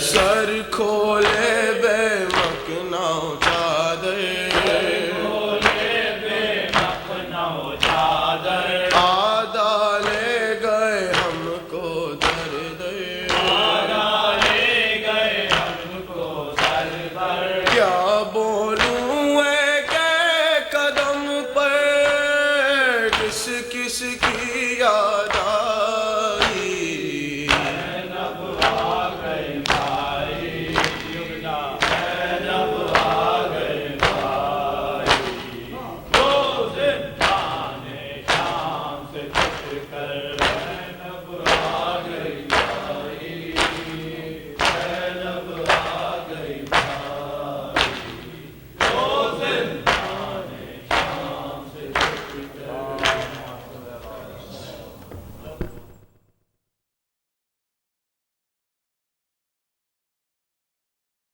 سر کھولے بے مکناؤ چادر آدھا لے گئے ہم کو در کیا بولوں ایک قدم پر کس کس کی یاد